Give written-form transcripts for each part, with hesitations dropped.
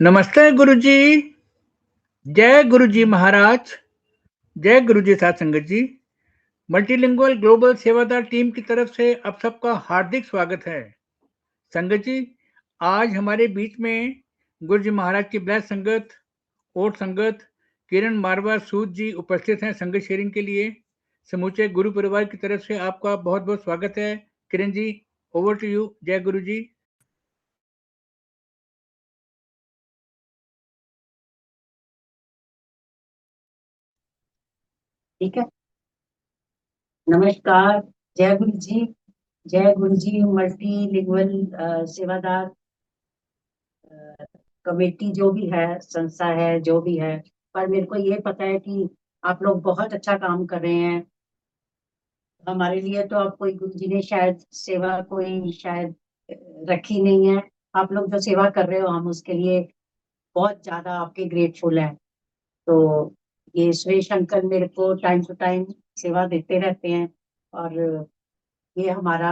नमस्ते गुरुजी। जय गुरुजी महाराज। जय गुरुजी साथ संगत जी। मल्टीलिंगुअल ग्लोबल सेवादार टीम की तरफ से आप सबका हार्दिक स्वागत है। संगत जी, आज हमारे बीच में गुरुजी महाराज की ब्लैस संगत, ओट संगत, किरण मारवा सूद जी उपस्थित हैं संगत शेयरिंग के लिए। समूचे गुरु परिवार की तरफ से आपका बहुत बहुत स्वागत है। Kiran ji, over to you. जय गुरु जी। ठीक है। नमस्कार। जय गुरु जी। जय गुरु जी। मल्टी लिंगुअल सेवादार कमेटी जो भी है, संस्था है, जो भी है, पर मेरे को ये पता है कि आप लोग बहुत अच्छा काम कर रहे हैं। हमारे लिए तो आप कोई गुरु जी ने शायद सेवा कोई शायद रखी नहीं है। आप लोग जो सेवा कर रहे हो, हम उसके लिए बहुत ज्यादा आपके ग्रेटफुल हैं। तो ये सुरेश अंकल मेरे को टाइम टू टाइम सेवा देते रहते हैं, और ये हमारा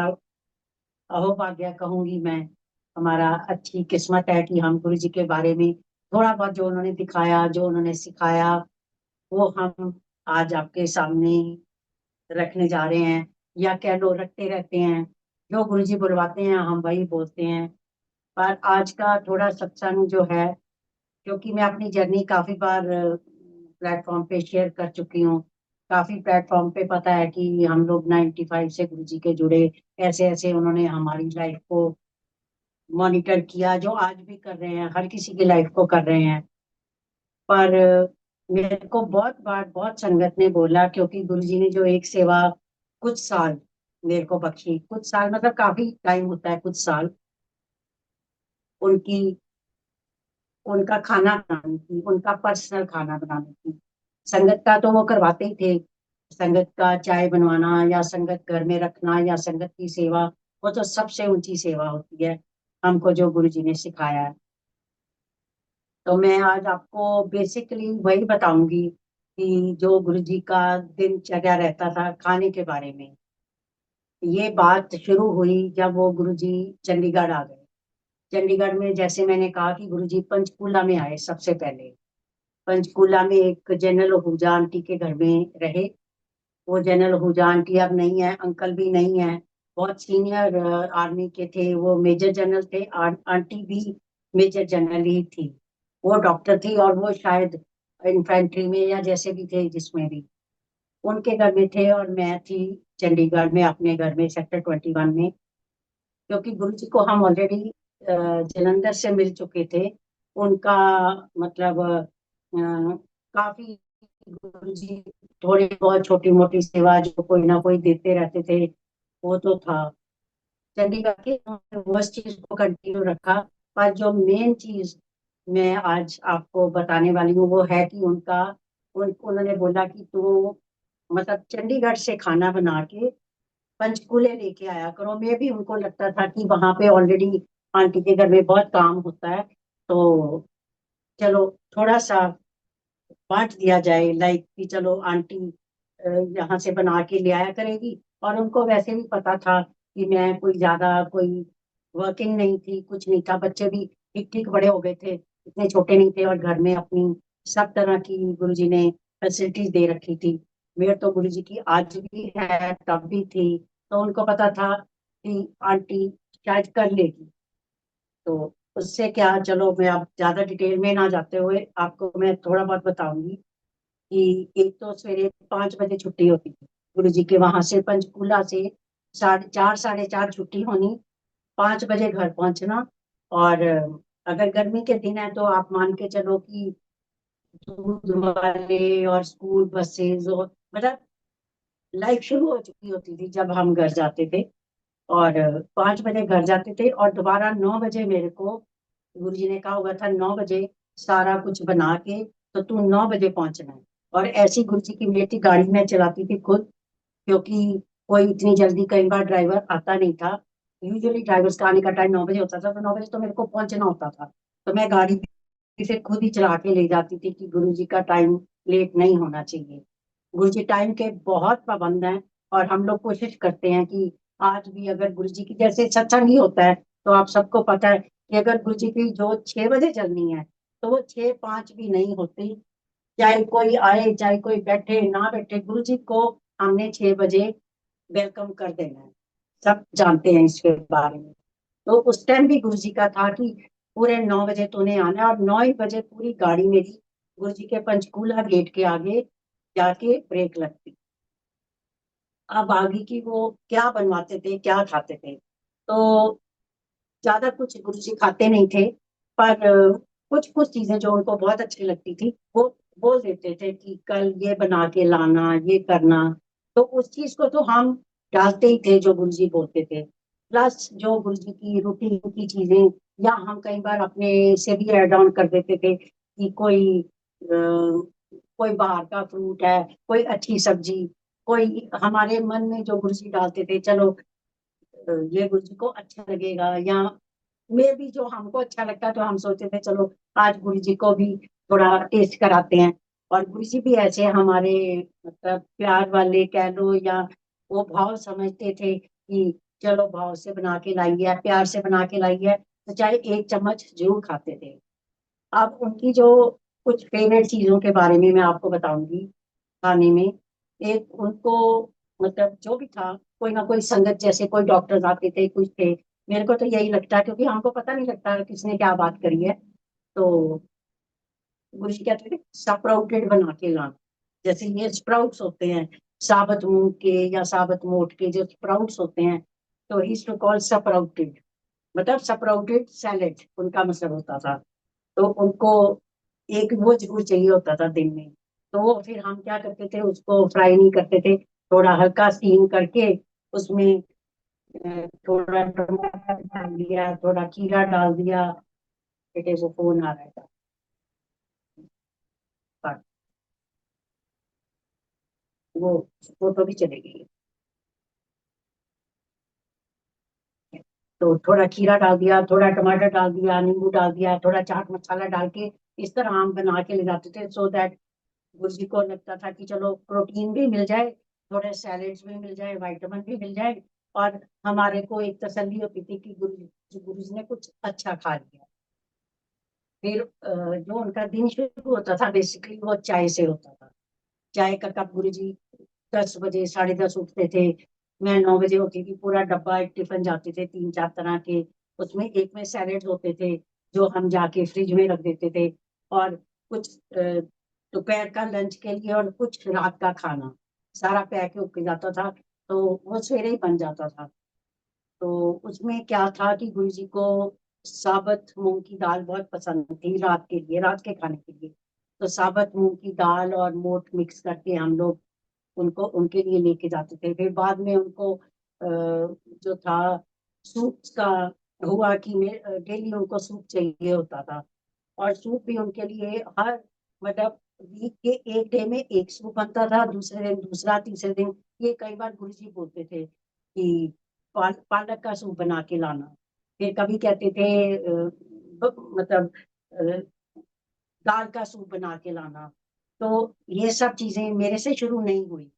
अहोभाग्य कहूंगी मैं, हमारा अच्छी किस्मत है कि हम गुरु जी के बारे में थोड़ा बहुत जो उन्होंने दिखाया, जो उन्होंने सिखाया, वो हम आज आपके सामने रखने जा रहे हैं। या कह लो रखते रहते हैं, जो गुरु जी बुलवाते हैं हम वही बोलते हैं। पर आज का थोड़ा सत्संग जो है, क्योंकि मैं अपनी जर्नी काफी बार प्लेटफॉर्म पे शेयर कर चुकी हूँ। काफी प्लेटफॉर्म पे पता है कि हम लोग 95 से गुरु जी के जुड़े, ऐसे ऐसे उन्होंने हमारी लाइफ को मॉनिटर किया, जो आज भी कर रहे हैं, हर किसी की लाइफ को कर रहे हैं। पर मेरे को बहुत बार बहुत संगत ने बोला, क्योंकि गुरु जी ने जो एक सेवा कुछ साल मेरे को बख्शी, कुछ साल मतलब काफी टाइम होता है, कुछ साल उनकी उनका खाना बनाने की, उनका पर्सनल खाना बनाने की। संगत का तो वो करवाते ही थे, संगत का चाय बनवाना या संगत घर में रखना या संगत की सेवा, वो तो सबसे ऊंची सेवा होती है हमको जो गुरु जी ने सिखाया है। तो मैं आज आपको बेसिकली वही बताऊंगी कि जो गुरु जी का दिनचर्या रहता था खाने के बारे में। ये बात शुरू हुई जब वो गुरु जी चंडीगढ़ आ गए। चंडीगढ़ में जैसे मैंने कहा कि गुरु जी पंचकूला में आए सबसे पहले। पंचकूला में एक जनरल आहूजा आंटी के घर में रहे। वो जनरल आहूजा आंटी अब नहीं है, अंकल भी नहीं है, बहुत सीनियर आर्मी के थे, वो मेजर जनरल थे। आंटी भी मेजर जनरल ही थी। वो डॉक्टर थी, और वो शायद इन्फेंट्री में या जैसे भी थे, जिसमें भी उनके घर में थे। और मैं थी चंडीगढ़ में अपने घर में सेक्टर 21 में, क्योंकि गुरु जी को हम ऑलरेडी जलंधर से मिल चुके थे। उनका मतलब काफी गुरु जी थोड़ी बहुत छोटी मोटी सेवा जो कोई ना कोई देते रहते थे, वो तो था। चंडीगढ़ के उन्होंने उस चीज को कंटिन्यू रखा। पर जो मेन चीज मैं आज आपको बताने वाली हूँ, वो है कि उन्होंने बोला कि तू मतलब चंडीगढ़ से खाना बना के पंचकूले लेके आया करो। मैं भी उनको लगता था कि वहां पे ऑलरेडी आंटी के घर में बहुत काम होता है, तो चलो थोड़ा सा बांट दिया जाए, लाइक कि चलो आंटी यहाँ से बना के ले आया करेगी। और उनको वैसे भी पता था कि मैं कोई ज्यादा कोई वर्किंग नहीं थी, कुछ नहीं था, बच्चे भी ठीक ठीक बड़े हो गए थे, इतने छोटे नहीं थे, और घर में अपनी सब तरह की गुरुजी ने फैसिलिटीज दे रखी थी। मेरे तो गुरुजी की आज भी है, तब भी थी। तो उनको पता था कि आंटी शायद कर लेगी। तो उससे क्या, चलो मैं अब ज्यादा डिटेल में ना जाते हुए आपको मैं थोड़ा बहुत बताऊंगी कि एक तो सवेरे 5 बजे छुट्टी होती थी गुरु जी के वहां से, पंचकूला से 4:30 4:30 छुट्टी होनी, 5 बजे घर पहुंचना। और अगर गर्मी के दिन है तो आप मान के चलो कि दूध वाले और स्कूल बसेस और मतलब लाइफ शुरू हो चुकी होती थी जब हम घर जाते थे। और 5 बजे घर जाते थे, और दोबारा 9 बजे मेरे को गुरुजी ने कहा हुआ था 9 बजे सारा कुछ बना के तो तू 9 बजे पहुंचना है। और ऐसी गुरुजी की बेटी गाड़ी में चलाती थी खुद, क्योंकि कोई इतनी जल्दी कई बार ड्राइवर आता नहीं था। यूजुअली ड्राइवर्स का आने का टाइम 9 बजे होता था, तो 9 बजे तो मेरे को पहुंचना होता था। तो मैं गाड़ी फिर खुद ही चला के ले जाती थी कि गुरुजी का टाइम लेट नहीं होना चाहिए। गुरुजी टाइम के बहुत पाबंद हैं। और हम लोग कोशिश करते हैं कि आज भी अगर गुरुजी की जैसे सत्संग ही होता है, तो आप सबको पता है कि अगर गुरुजी की जो 6 बजे चलनी है, तो वो 6-5 भी नहीं होती। चाहे कोई आए चाहे कोई बैठे ना बैठे, गुरु जी को हमने 6 बजे वेलकम कर देना है। सब जानते हैं इसके बारे में। तो उस टाइम भी गुरु जी का था कि पूरे 9 बजे तूने आना है, और 9 ही बजे पूरी गाड़ी मेरी गुरु जी के पंचकूला गेट के आगे जाके ब्रेक लगती। अब आगे की वो क्या बनवाते थे क्या खाते थे, तो ज्यादा कुछ गुरुजी खाते नहीं थे, पर कुछ कुछ चीजें जो उनको बहुत अच्छी लगती थी वो बोल देते थे कि कल ये बना के लाना, ये करना। तो उस चीज को तो हम डालते ही थे जो गुरुजी बोलते थे। प्लस जो गुरुजी की रूटीन की चीजें, या हम कई बार अपने से भी ऐड ऑन कर देते थे कि कोई बाहर का फ्रूट है, कोई अच्छी सब्जी, कोई हमारे मन में जो गुरुजी डालते थे, चलो ये गुरुजी को अच्छा लगेगा, या में भी जो हमको अच्छा लगता तो हम सोचते थे चलो आज गुरु जी को भी थोड़ा टेस्ट कराते हैं। और गुरु जी भी ऐसे हमारे मतलब प्यार वाले कह लो, या वो भाव समझते थे कि चलो भाव से बना के लाई है, प्यार से बना के लाई है, तो चाहे एक चम्मच जरूर खाते थे। अब उनकी जो कुछ फेवरेट चीजों के बारे में मैं आपको बताऊंगी खाने में। एक उनको मतलब जो भी था, कोई ना कोई संगत, जैसे कोई डॉक्टर आते थे कुछ थे, मेरे को तो यही लगता है क्योंकि हमको पता नहीं लगता किसने क्या बात करी है। तो गुरु जी कहते थे स्प्राउटेड बना के लाना। जैसे ये स्प्राउट्स होते हैं, साबुत मूंग के या साबुत मोट के जो स्प्राउट्स होते हैं, तो ही टू कॉल स्प्राउटेड, मतलब स्प्राउटेड सैलेड उनका मतलब होता था। तो उनको एक वो जरूर चाहिए होता था दिन में। तो वो फिर हम क्या करते थे, उसको फ्राई नहीं करते थे, थोड़ा हल्का स्टीम करके उसमें थोड़ा टमाटर डाल दिया, थोड़ा खीरा डाल दिया। बेटे को फोन आ रहा था, वो वो तो भी चलेगी। तो थोड़ा खीरा डाल दिया, थोड़ा टमाटर डाल दिया, नींबू डाल दिया, थोड़ा चाट मसाला डाल के इस तरह हम बना के ले जाते थे, सो दैट गुरुजी को लगता था कि चलो प्रोटीन भी मिल जाए, थोड़े सैलेड्स भी मिल जाए, विटामिन भी मिल जाए, और हमारे को एक तसल्ली होती थी कि गुरुजी ने कुछ अच्छा खा लिया। फिर जो उनका दिन शुरू होता था बेसिकली वो चाय से होता था। चाय का कप गुरुजी 10 बजे 10:30 उठते थे, मैं 9 बजे होती थी, पूरा डब्बा एक टिफिन जाते थे 3-4 तरह के। उसमें एक में सैलेड होते थे जो हम जाके फ्रिज में रख देते थे, और कुछ दोपहर का लंच के लिए, और कुछ रात का खाना, सारा पैक होके जाता था। तो वो सवेरे ही बन जाता था। तो उसमें क्या था कि गुरु जी को साबुत मूंग की दाल बहुत पसंद थी रात के लिए, रात के खाने के लिए। तो साबुत मूंग की दाल और मोठ मिक्स करके हम लोग उनको उनके लिए लेके जाते थे। फिर बाद में उनको जो था सूप का हुआ कि डेली उनको सूप चाहिए होता था। और सूप भी उनके लिए हर मतलब वीक के एक डे में एक सूप बनता था, दूसरे दिन दूसरा, तीसरे दिन ये कई बार गुरुजी बोलते थे कि पालक का सूप बना के लाना। फिर कभी कहते थे मतलब अ, दाल का सूप बना के लाना। तो ये सब चीजें मेरे से शुरू नहीं हुई।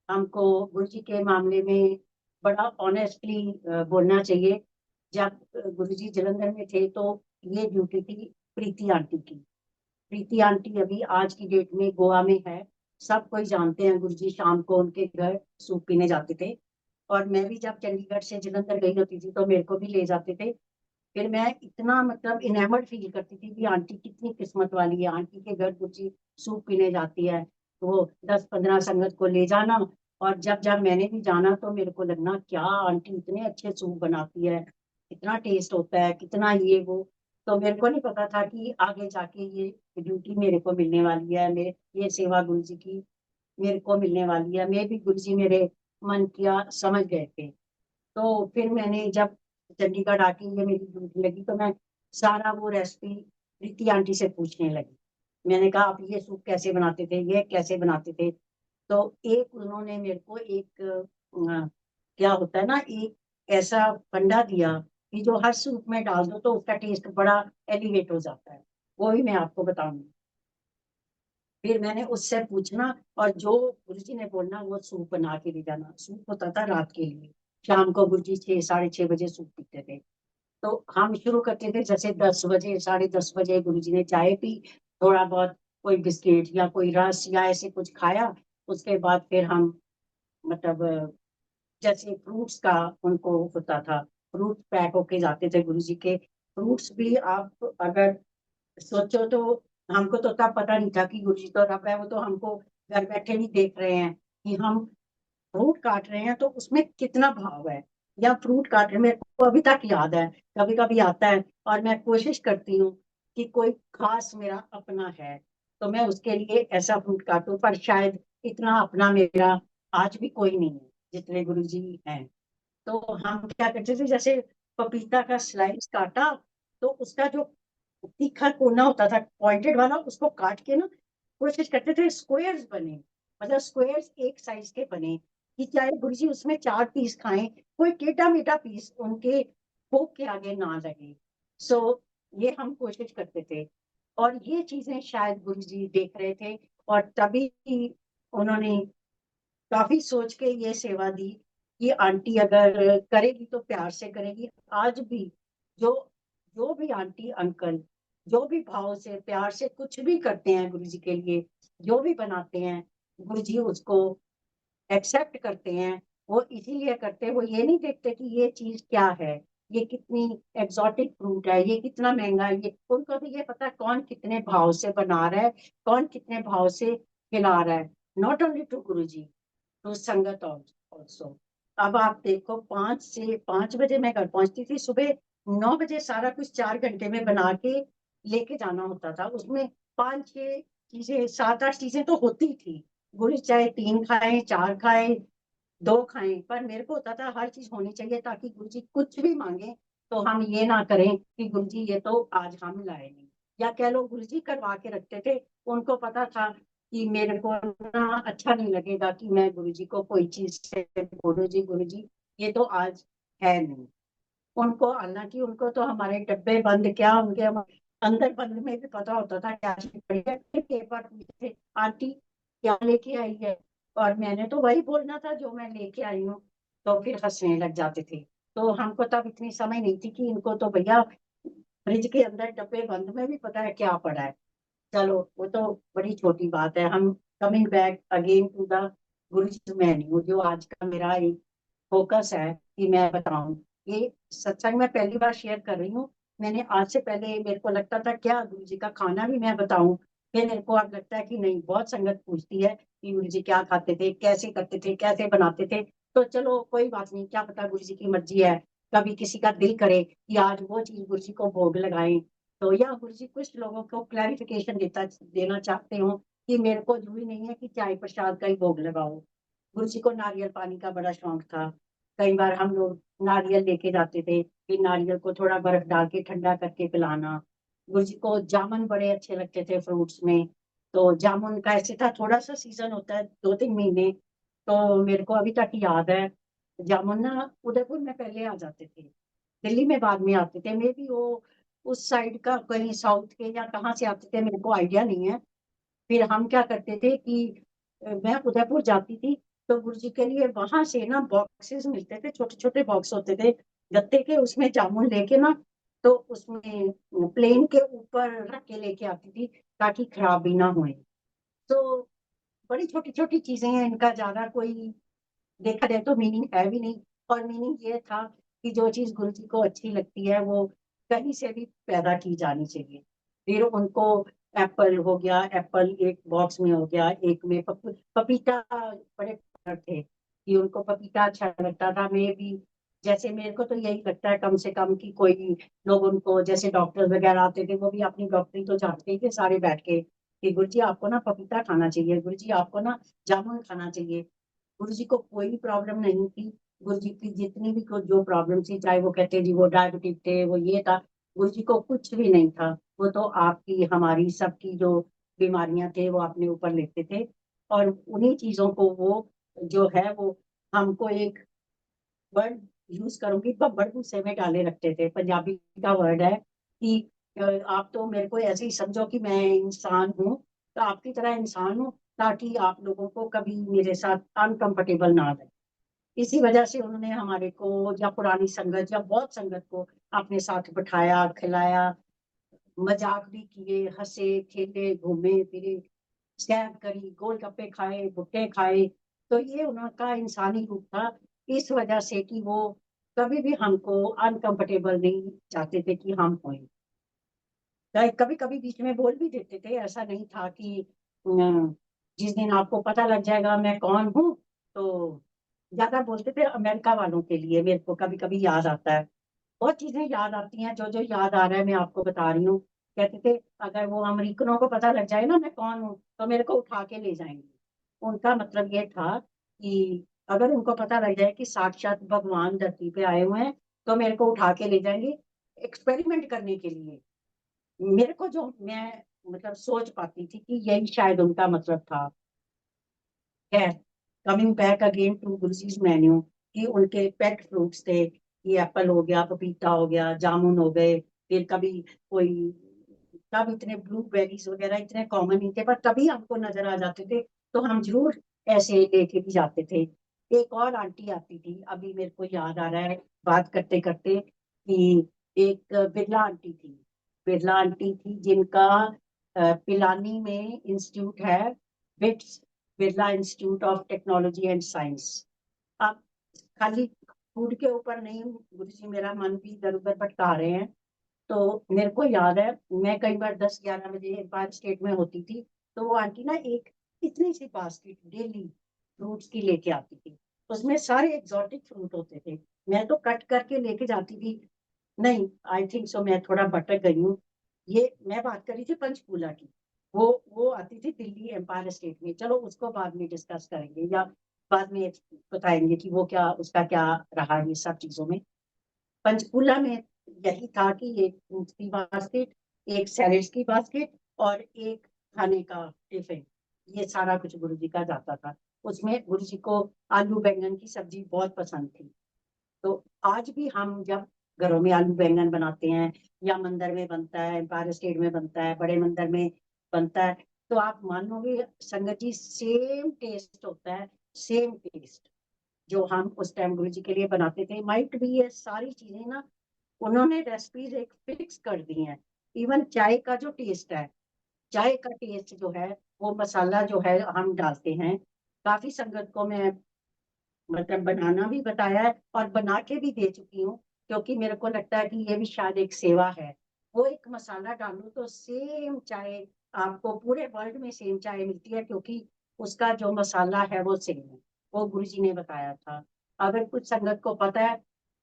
हमको गुरु जी के मामले में बड़ा ऑनेस्टली बोलना चाहिए। जब गुरु जी जलंधर में थे तो ये ड्यूटी थी प्रीति आंटी की। प्रीति आंटी अभी आज की डेट में गोवा में है। सब कोई जानते हैं, गुरुजी शाम को उनके घर सूप पीने जाते थे। और मैं भी जब चंडीगढ़ से जलंधर गई होती थी तो मेरे को भी ले जाते थे। फिर मैं इतना मतलब इनेमर्ड फील करती थी कि आंटी कितनी किस्मत वाली है, आंटी के घर गुरुजी सूप पीने जाती है। तो वो 10-15 संगत को ले जाना, और जब जब मैंने भी जाना तो मेरे को लगना क्या आंटी इतने अच्छे सूप बनाती है, कितना टेस्ट होता है, कितना ये वो। तो मेरे को नहीं पता था कि आगे जाके ये ड्यूटी मेरे को मिलने वाली है, मेरे ये सेवा गुरु जी की मेरे को मिलने वाली है। मैं भी गुरु जी मेरे मन किया समझ गए थे। तो फिर मैंने जब चंडीगढ़ आके ये मेरी ड्यूटी लगी तो मैं सारा वो रेसिपी प्रीति आंटी से पूछने लगी। मैंने कहा आप ये सूप कैसे बनाते थे, ये कैसे बनाते थे। तो एक उन्होंने मेरे को एक क्या होता है ना, एक ऐसा फंडा दिया कि जो हर सूप में डाल दो तो उसका टेस्ट बड़ा एलिवेट हो जाता है। वो भी मैं आपको बताऊंगी। फिर मैंने उससे पूछना, और जो गुरुजी ने बोलना वो सूप बना के ले जाना। सूप होता था रात के लिए, शाम को गुरुजी 6-6:30 बजे सूप पीते थे। तो हम शुरू करते थे जैसे 10 बजे, 10:30 बजे गुरुजी ने चाय पी, थोड़ा बहुत कोई बिस्किट या कोई रस या ऐसे कुछ खाया। उसके बाद फिर हम मतलब जैसे फ्रूट्स का उनको होता था, फ्रूट पैक होके जाते थे गुरुजी के। फ्रूट्स भी आप अगर सोचो तो हमको तो तब पता नहीं था कि गुरुजी तो रब है, वो तो हमको घर बैठे ही देख रहे हैं कि हम फ्रूट काट रहे हैं तो उसमें कितना भाव है। या फ्रूट काट रहे, मेरे को अभी तक याद है, कभी कभी आता है और मैं कोशिश करती हूँ कि कोई खास मेरा अपना है तो मैं उसके लिए ऐसा फ्रूट काटूं, पर शायद इतना अपना मेरा आज भी कोई नहीं है जितने गुरुजी हैं। तो हम क्या करते थे, जैसे पपीता का स्लाइस काटा तो उसका जो तीखा कोना होता था पॉइंटेड वाला, उसको काट के ना कोशिश करते थे स्क्वायर्स बने, मतलब स्क्वायर्स एक साइज के बने, कि चाहे गुरुजी उसमें 4 पीस खाएं, कोई टेढ़ा मेढ़ा पीस उनके भोग के आगे ना लगे। सो ये हम कोशिश करते थे, और ये चीजें शायद गुरुजी देख रहे थे, और तभी उन्होंने काफी सोच के ये सेवा दी कि आंटी अगर करेगी तो प्यार से करेगी। आज भी जो जो भी आंटी अंकल जो भी भाव से प्यार से कुछ भी करते हैं गुरुजी के लिए, जो भी बनाते हैं, गुरुजी उसको एक्सेप्ट करते हैं। वो इसीलिए करते हैं, वो ये नहीं देखते कि ये चीज क्या है, ये कितनी एग्जॉटिक फ्रूट है, ये कितना महंगा है। ये उनको भी ये पता है कौन कितने भाव से बना रहा है, कौन कितने भाव से खिला रहा है। Not only to Guruji, to sangat also. अब आप देखो 5 से 5 बजे मैं घर पहुंचती थी, सुबह 9 बजे सारा कुछ 4 घंटे में बना के लेके जाना होता था। उसमें 5-6 चीजें, 7-8 चीजें तो होती थी। गुरु चाहे 3 खाएं, 4 खाएं, 2 खाएं, पर मेरे को होता था हर चीज होनी चाहिए, ताकि गुरु जी कुछ भी मांगे तो हम ये ना करें कि गुरु जी ये तो आज हम लाए नहीं, या कह लो गुरु जी करवा के रखते थे। उनको पता था कि मेरे को ना अच्छा नहीं लगेगा कि मैं गुरु जी को कोई चीज से बोलूं, जी गुरु जी ये तो आज है नहीं। उनको, हालांकि उनको तो हमारे डब्बे बंद क्या, उनके अंदर बंद में भी पता होता था क्या चीज पड़ी है। फिर एक बार पूछते थे आंटी क्या लेके आई है, और मैंने तो वही बोलना था जो मैं लेके आई हूँ, तो फिर हंसने लग जाते थे। तो हमको तब इतनी समय नहीं थी कि इनको तो भैया फ्रिज के अंदर डब्बे बंद में भी पता है क्या पड़ा है। चलो वो तो बड़ी छोटी बात है। हम coming back again to the guru menu, जो आज का मेरा एक फोकस है कि मैं बताऊं। ये सत्संग में पहली बार शेयर कर रही हूँ। मैंने आज से पहले मेरे को लगता था क्या गुरु जी का खाना भी मैं बताऊं, फिर मेरे को अब लगता है कि नहीं, बहुत संगत पूछती है कि गुरु जी क्या खाते थे, कैसे करते थे, कैसे बनाते थे। तो चलो कोई बात नहीं, क्या पता गुरु जी की मर्जी है, कभी किसी का दिल करे कि आज वो चीज गुरु जी को भोग लगाएं। तो या गुरु जी कुछ लोगों को क्लैरिफिकेशन देना चाहते हो कि मेरे को जरूरी नहीं है कि चाय प्रसाद का ही भोग लगाओ। गुरु जी को नारियल पानी का बड़ा शौक था। कई बार हम लोग नारियल लेके जाते थे, फिर नारियल को थोड़ा बर्फ डाल के ठंडा करके पिलाना। गुरु जी को जामुन बड़े अच्छे लगते थे फ्रूट्स में। तो जामुन का ऐसे था, थोड़ा सा सीजन होता है 2-3 महीने। तो मेरे को अभी तक याद है, जामुन ना उदयपुर में पहले आ जाते थे, दिल्ली में बाद में आते थे। मे बी वो उस साइड का कहीं साउथ के या कहाँ से आते थे, मेरे को आइडिया नहीं है। फिर हम क्या करते थे कि मैं उदयपुर जाती थी, तो गुरु जी के लिए वहां से ना बॉक्सेस मिलते थे, छोटे छोटे बॉक्स होते थे गत्ते के, उसमें जामुन लेके ना, तो उसमें प्लेन के ऊपर रख के लेके आती थी ताकि खराबी ना होए। तो बड़ी छोटी छोटी चीजें हैं, इनका ज्यादा कोई देखा जाए तो मीनिंग है भी नहीं। और मीनिंग ये था कि जो चीज गुरु जी को अच्छी लगती है वो कहीं से भी पैदा की जानी चाहिए। फिर उनको एप्पल हो गया, एप्पल एक बॉक्स में हो गया, एक में पपीता बड़े पसंद थे कि उनको पपीता अच्छा लगता था। मैं भी, जैसे मेरे को तो यही लगता है कम से कम कि कोई लोग उनको, जैसे डॉक्टर वगैरह आते थे वो भी अपनी डॉक्टरी तो जानते ही थे सारे बैठ के कि गुरु जी आपको ना पपीता खाना चाहिए, गुरु जी आपको ना जामुन खाना चाहिए। गुरु जी को कोई प्रॉब्लम नहीं थी। गुरु जी की जितनी भी जो प्रॉब्लम थी, चाहे वो कहते जी वो डायबिटिक थे, वो ये था, गुरु जी को कुछ भी नहीं था। वो तो आपकी हमारी सबकी जो बीमारियां थे वो अपने ऊपर लेते थे, और उन्हीं चीजों को वो जो है वो हमको एक वर्ड यूज करूंगी, बब्बर गुस्से में डाले रखते थे। पंजाबी का वर्ड है कि आप तो मेरे को ऐसे ही समझो कि मैं इंसान हूँ, तो आपकी तरह इंसान हूँ, ताकि आप लोगों को कभी मेरे साथ अनकंफर्टेबल ना लगे। इसी वजह से उन्होंने हमारे को या पुरानी संगत या बहुत संगत को अपने साथ बिठाया, खिलाया, मजाक भी किए, हंसे, खेले, घूमे फिरे, सैर करी, गोलगप्पे खाए, भुट्टे खाए। तो ये उनका इंसानी रूप था, इस वजह से कि वो कभी भी हमको अनकंफर्टेबल नहीं चाहते थे कि हम हों। कभी कभी बीच में बोल भी देते थे, ऐसा नहीं था कि जिस दिन आपको पता लग जाएगा मैं कौन हूँ, तो ज्यादा बोलते थे अमेरिका वालों के लिए। मेरे को कभी कभी याद आता है, बहुत चीजें याद आती हैं, जो जो याद आ रहा है मैं आपको बता रही हूँ। कहते थे अगर वो अमेरिकनों को पता लग जाए ना मैं कौन हूँ, तो मेरे को उठा के ले जाएंगे। उनका मतलब ये था कि अगर उनको पता लग जाए कि साक्षात भगवान धरती पे आए हुए हैं, तो मेरे को उठा के ले जाएंगे एक्सपेरिमेंट करने के लिए। मेरे को जो मैं मतलब सोच पाती थी कि यही शायद उनका मतलब था। खैर, coming back again to Guruji's menu, कि उनके पेट फ्रूट्स थे, ये एप्पल हो गया, पपीता हो गया, जामुन हो गए, फिर कभी कोई, तब इतने ब्लूबेरीज वगैरह इतने कॉमन नहीं थे, पर कभी हमको नजर आ जाते थे तो हम जरूर ऐसे लेके भी जाते थे। एक और आंटी आती थी, अभी मेरे को याद आ रहा है बात करते करते, कि एक बिरला आंटी थी। बिरला आंटी थी जिनका पिलानी में इंस्टीट्यूट है, bits, Birla institute of technology and science. अब खाली फूड के ऊपर नहीं, गुरु जी मेरा मन भी इधर उधर भटका रहे हैं। तो मेरे को याद है, मैं कई बार 10-11 बजे एम्पायर स्टेट में होती थी, तो वो आंटी ना एक इतनी सी बास्केट डेली फ्रूट्स की लेके आती थी। उसमें सारे एग्जॉटिक फ्रूट होते थे। मैं तो कट करके लेके जाती थी। नहीं, आई थिंक सो, मैं थोड़ा भटक गई हूँ। ये मैं बात कर रही थी पंचकूला की। वो आती थी दिल्ली एम्पायर स्टेट में, चलो उसको बाद में डिस्कस करेंगे, या बाद में बताएंगे कि वो क्या, उसका क्या रहा ये सब चीजों में। पंचकूला में यही था कि एक फ्रूट की बास्केट, एक सैलेड्स की बास्केट, और एक खाने का टिफिन, ये सारा कुछ गुरुजी का जाता था। उसमें गुरुजी को आलू बैंगन की सब्जी बहुत पसंद थी। तो आज भी हम जब घरों में आलू बैंगन बनाते हैं, या मंदिर में बनता है, एम्पायर स्टेट में बनता है, बड़े मंदिर में बनता है, तो आप मानोगे संगत जी, सेम टेस्ट होता है, सेम टेस्ट जो हम उस टाइम गुरु जी के लिए बनाते थे। माइट भी ये सारी चीजें ना, उन्होंने रेसिपीज एक फिक्स कर दी हैं। इवन चाय का जो टेस्ट है, चाय का टेस्ट जो है, वो मसाला जो है हम डालते हैं। काफी संगत को मैं मतलब बनाना भी बताया है, और बना के भी दे चुकी हूँ, क्योंकि मेरे को लगता है कि ये भी शायद एक सेवा है। वो एक मसाला डालूं तो सेम चाय आपको पूरे वर्ल्ड में सेम चाय मिलती है, क्योंकि उसका जो मसाला है वो सेम है। वो गुरुजी ने बताया था। अगर कुछ संगत को पता है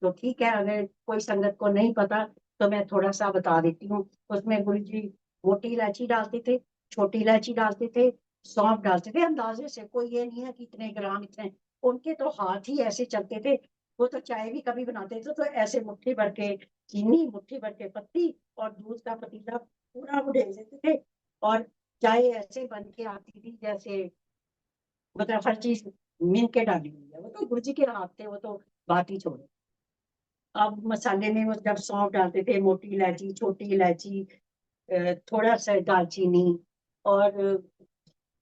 तो ठीक है, अगर कोई संगत को नहीं पता तो मैं थोड़ा सा बता देती हूँ। उसमें गुरुजी मोटी इलायची डालते थे, छोटी इलायची डालते थे, सौंफ डालते थे अंदाजे से। कोई ये नहीं है कि इतने ग्राम इतने, उनके तो हाथ ही ऐसे चलते थे। वो तो चाय भी कभी बनाते थे तो ऐसे मुट्ठी भर के चीनी, मुट्ठी भर के पत्ती, और दूध का पतीला पूरा वो ढेल देते थे, और चाय ऐसे बन के आती थी जैसे मतलब हर चीज मिल के डाली हुई है। वो तो गुरुजी के हाथ थे, वो तो बात ही छोड़ो। अब मसाले में वो जब सौंफ डालते थे, मोटी इलायची, छोटी इलायची, थोड़ा सा दालचीनी, और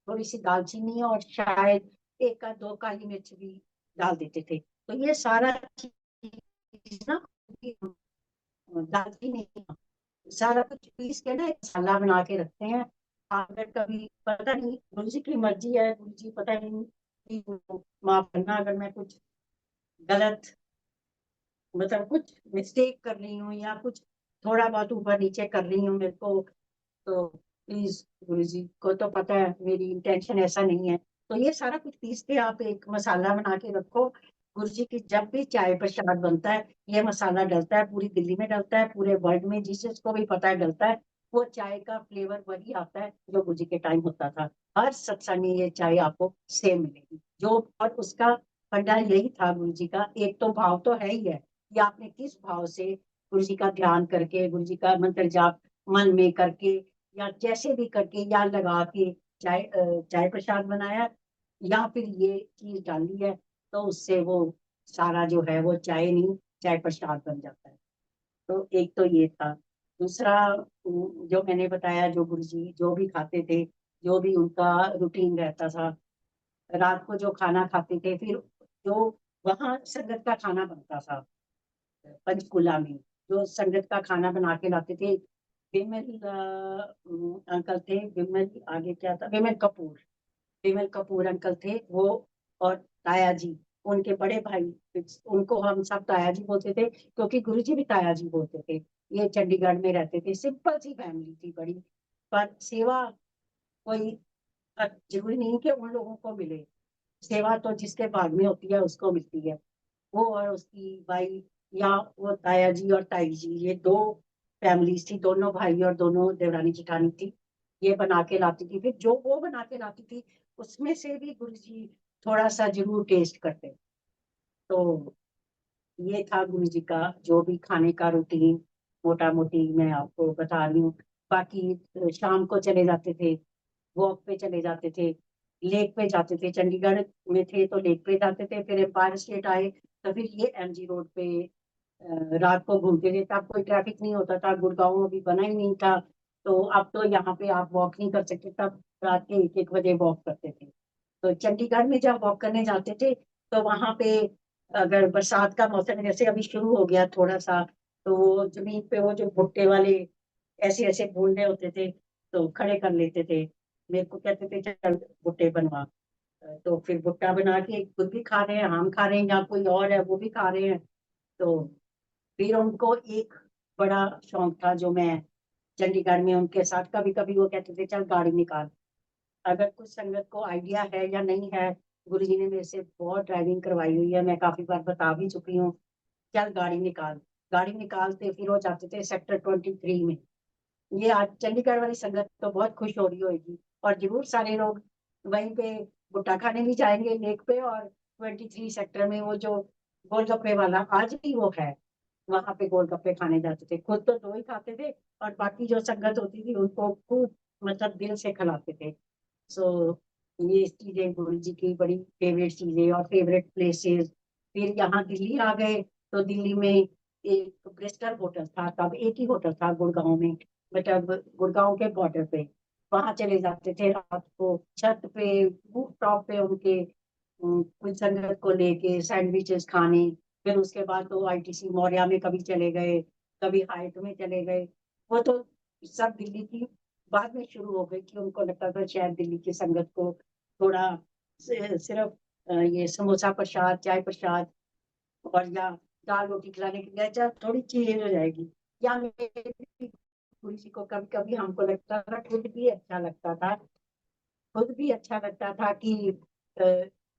थोड़ी सी दालचीनी, और शायद एक का दो काली मिर्च भी डाल देते थे। तो ये सारा चीज ना, दालचीनी, सारा कुछ पीस के ना एक मसाला बना के रखते हैं। अगर कभी पता नहीं, गुरु जी की मर्जी है, गुरु जी पता नहीं कि, माफ करना अगर मैं कुछ गलत मतलब कुछ मिस्टेक कर रही हूँ, या कुछ थोड़ा बहुत ऊपर नीचे कर रही हूँ मेरे को, तो प्लीज, गुरु जी को तो पता है मेरी इंटेंशन ऐसा नहीं है। तो ये सारा कुछ पीस के आप एक मसाला बना के रखो। गुरु जी की जब भी चाय प्रसाद बनता है, ये मसाला डलता है, पूरी दिल्ली में डलता है, पूरे वर्ल्ड में जिसको भी पता है डलता है। वो चाय का फ्लेवर वही आता है जो गुरु जी के टाइम होता था। हर सत्संग में ये चाय आपको सेम मिलेगी जो, और उसका फंडा यही था गुरु जी का। एक तो भाव तो है ही है कि आपने किस भाव से गुरु जी का ध्यान करके, गुरु जी का मंत्र जाप मन में करके, या जैसे भी करके, या लगा के चाय प्रसाद बनाया, या फिर ये चीज डाली है, तो उससे वो सारा जो है वो चाय नहीं, चाय प्रसाद बन जाता है। तो एक तो ये था। दूसरा, जो मैंने बताया, जो गुरुजी जो भी खाते थे, जो भी उनका रूटीन रहता था, रात को जो खाना खाते थे, फिर जो वहाँ संगत का खाना बनता था पंचकुला में, जो संगत का खाना बना के लाते थे, विमल अंकल थे, विमल, आगे क्या था, विमल कपूर अंकल थे वो, और ताया जी, उनके बड़े भाई, उनको हम सब ताया जी बोलते थे, क्योंकि गुरुजी भी ताया जी बोलते थे। ये चंडीगढ़ में रहते थे, सिंपल सी फैमिली थी बड़ी, पर सेवा कोई जरूरी नहीं कि उन लोगों को मिले। सेवा तो जिसके भाग में होती है उसको मिलती है। वो और उसकी भाई, या वो ताया जी और ताई जी, ये दो फैमिलीज थी, दोनों भाई और दोनों देवरानी जेठानी थी। ये बना के लाती थी, फिर जो वो बना के लाती थी उसमें से भी गुरु जी थोड़ा सा जरूर टेस्ट करते। तो ये था गुरु जी का जो भी खाने का रूटीन, मोटा मोटी मैं आपको बता रही हूँ। बाकी शाम को चले जाते थे, वॉक पे चले जाते थे, लेक पे जाते थे, चंडीगढ़ में थे तो लेक पे जाते थे, फिर एम्पायर स्टेट आए तो फिर ये एमजी रोड पे रात को घूमते थे। तब कोई ट्रैफिक नहीं होता था, गुड़गांव अभी बना ही नहीं था, तो अब तो यहाँ पे आप वॉक नहीं कर सकते, तब रात के 1-1 बजे वॉक करते थे। तो चंडीगढ़ में जब वॉक करने जाते थे तो वहां पे अगर बरसात का मौसम जैसे अभी शुरू हो गया थोड़ा सा, तो वो जमीन पे वो जो भुट्टे वाले ऐसे ऐसे भूनने होते थे, तो खड़े कर लेते थे, मेरे को कहते थे चल भुट्टे बनवा। तो फिर भुट्टा बना के खुद भी खा रहे हैं, हम खा रहे हैं, या कोई और है वो भी खा रहे हैं। तो फिर उनको एक बड़ा शौक था, जो मैं चंडीगढ़ में उनके साथ कभी कभी वो कहते थे चल गाड़ी निकाल। अगर कुछ संगत को आइडिया है या नहीं है, गुरु जी ने मेरे से बहुत ड्राइविंग करवाई हुई है, मैं काफी बार बता भी चुकी हूँ, चल गाड़ी निकाल। गाड़ी निकालते फिर वो जाते थे सेक्टर 23 में। ये आज चंडीगढ़ वाली संगत तो बहुत खुश हो रही होगी, और जरूर सारे लोग वहीं पे भुट्टा खाने भी जाएंगे लेक पे, और 23 सेक्टर में वो जो गोलगप्पे वाला आज भी वो है, वहां पे गोलगप्पे खाने जाते थे। खुद तो दो ही खाते थे, और बाकी जो संगत होती थी उनको खूब मतलब दिल से खिलाते थे। सो ये चीजें गुरु जी की बड़ी फेवरेट चीजें और फेवरेट प्लेसेस। फिर यहाँ दिल्ली आ गए तो दिल्ली में एक ब्रिस्टल होटल था, तब एक ही होटल था गुड़गांव में, मतलब गुड़गांव के बॉर्डर पे। वहां चले जाते थे रात को, छत पे रूफ टॉप पे उनके कुछ संगत को लेके सैंडविचेस खाने। फिर उसके बाद तो आईटीसी मौर्या में कभी चले गए, कभी हाइट में चले गए। वो तो सब दिल्ली की बाद में शुरू हो गई, कि उनको लगता था शायद दिल्ली की संगत को थोड़ा सिर्फ ये समोसा प्रसाद, चाय प्रसाद, और या दाल रोटी खिलाने की बजाय थोड़ी चेंज हो जाएगी। या मेरे गुरु जी को कभी कभी हमको लगता था, खुद भी अच्छा लगता था, खुद भी अच्छा लगता था कि अ,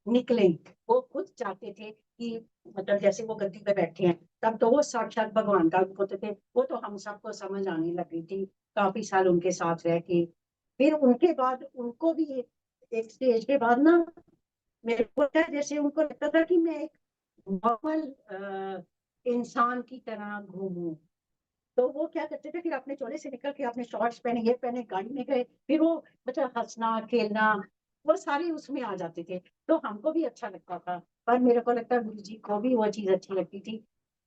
निकले। वो खुद चाहते थे कि मतलब जैसे वो गद्दी पे बैठे हैं, तब तो वो साक्षात भगवान का रूप होते थे। वो तो हम सबको समझ आने लगी थी काफी साल उनके साथ रह के। फिर उनके बाद उनको भी एक स्टेज के बाद ना, मेरे को लगता है जैसे उनको लगता था कि मैं एक नॉर्मल इंसान की तरह घूमूं। तो वो क्या करते थे, फिर अपने चोले से निकल के अपने शॉर्ट्स पहने, ये पहने, गाड़ी में गए, फिर वो मतलब हंसना खेलना वो सारे उसमें आ जाते थे। तो हमको भी अच्छा लगता था, पर मेरे को लगता है गुरु जी को भी वो चीज अच्छी लगती थी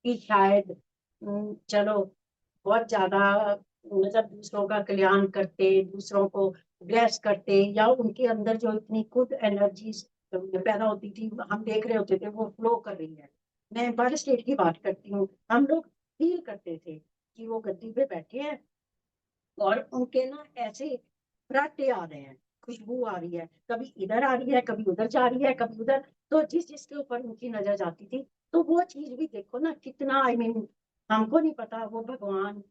कि शायद चलो बहुत ज्यादा मतलब दूसरों का कल्याण करते, दूसरों को ब्लेस करते, या उनके अंदर जो इतनी खुद एनर्जी पैदा होती थी, हम देख रहे होते थे वो फ्लो कर रही है। मैं बड़े स्टेट की बात करती हूँ, हम लोग फील करते थे कि वो गद्दी पे बैठे हैं, और उनके ना ऐसे फराटे आ रहे हैं, खुशबू आ रही है, कभी इधर आ रही है, कभी उधर जा रही है, कभी उधर। तो जिस जिसके ऊपर उनकी नजर जाती थी, तो वो चीज भी देखो ना कितना, आई मीन हमको नहीं पता वो भगवान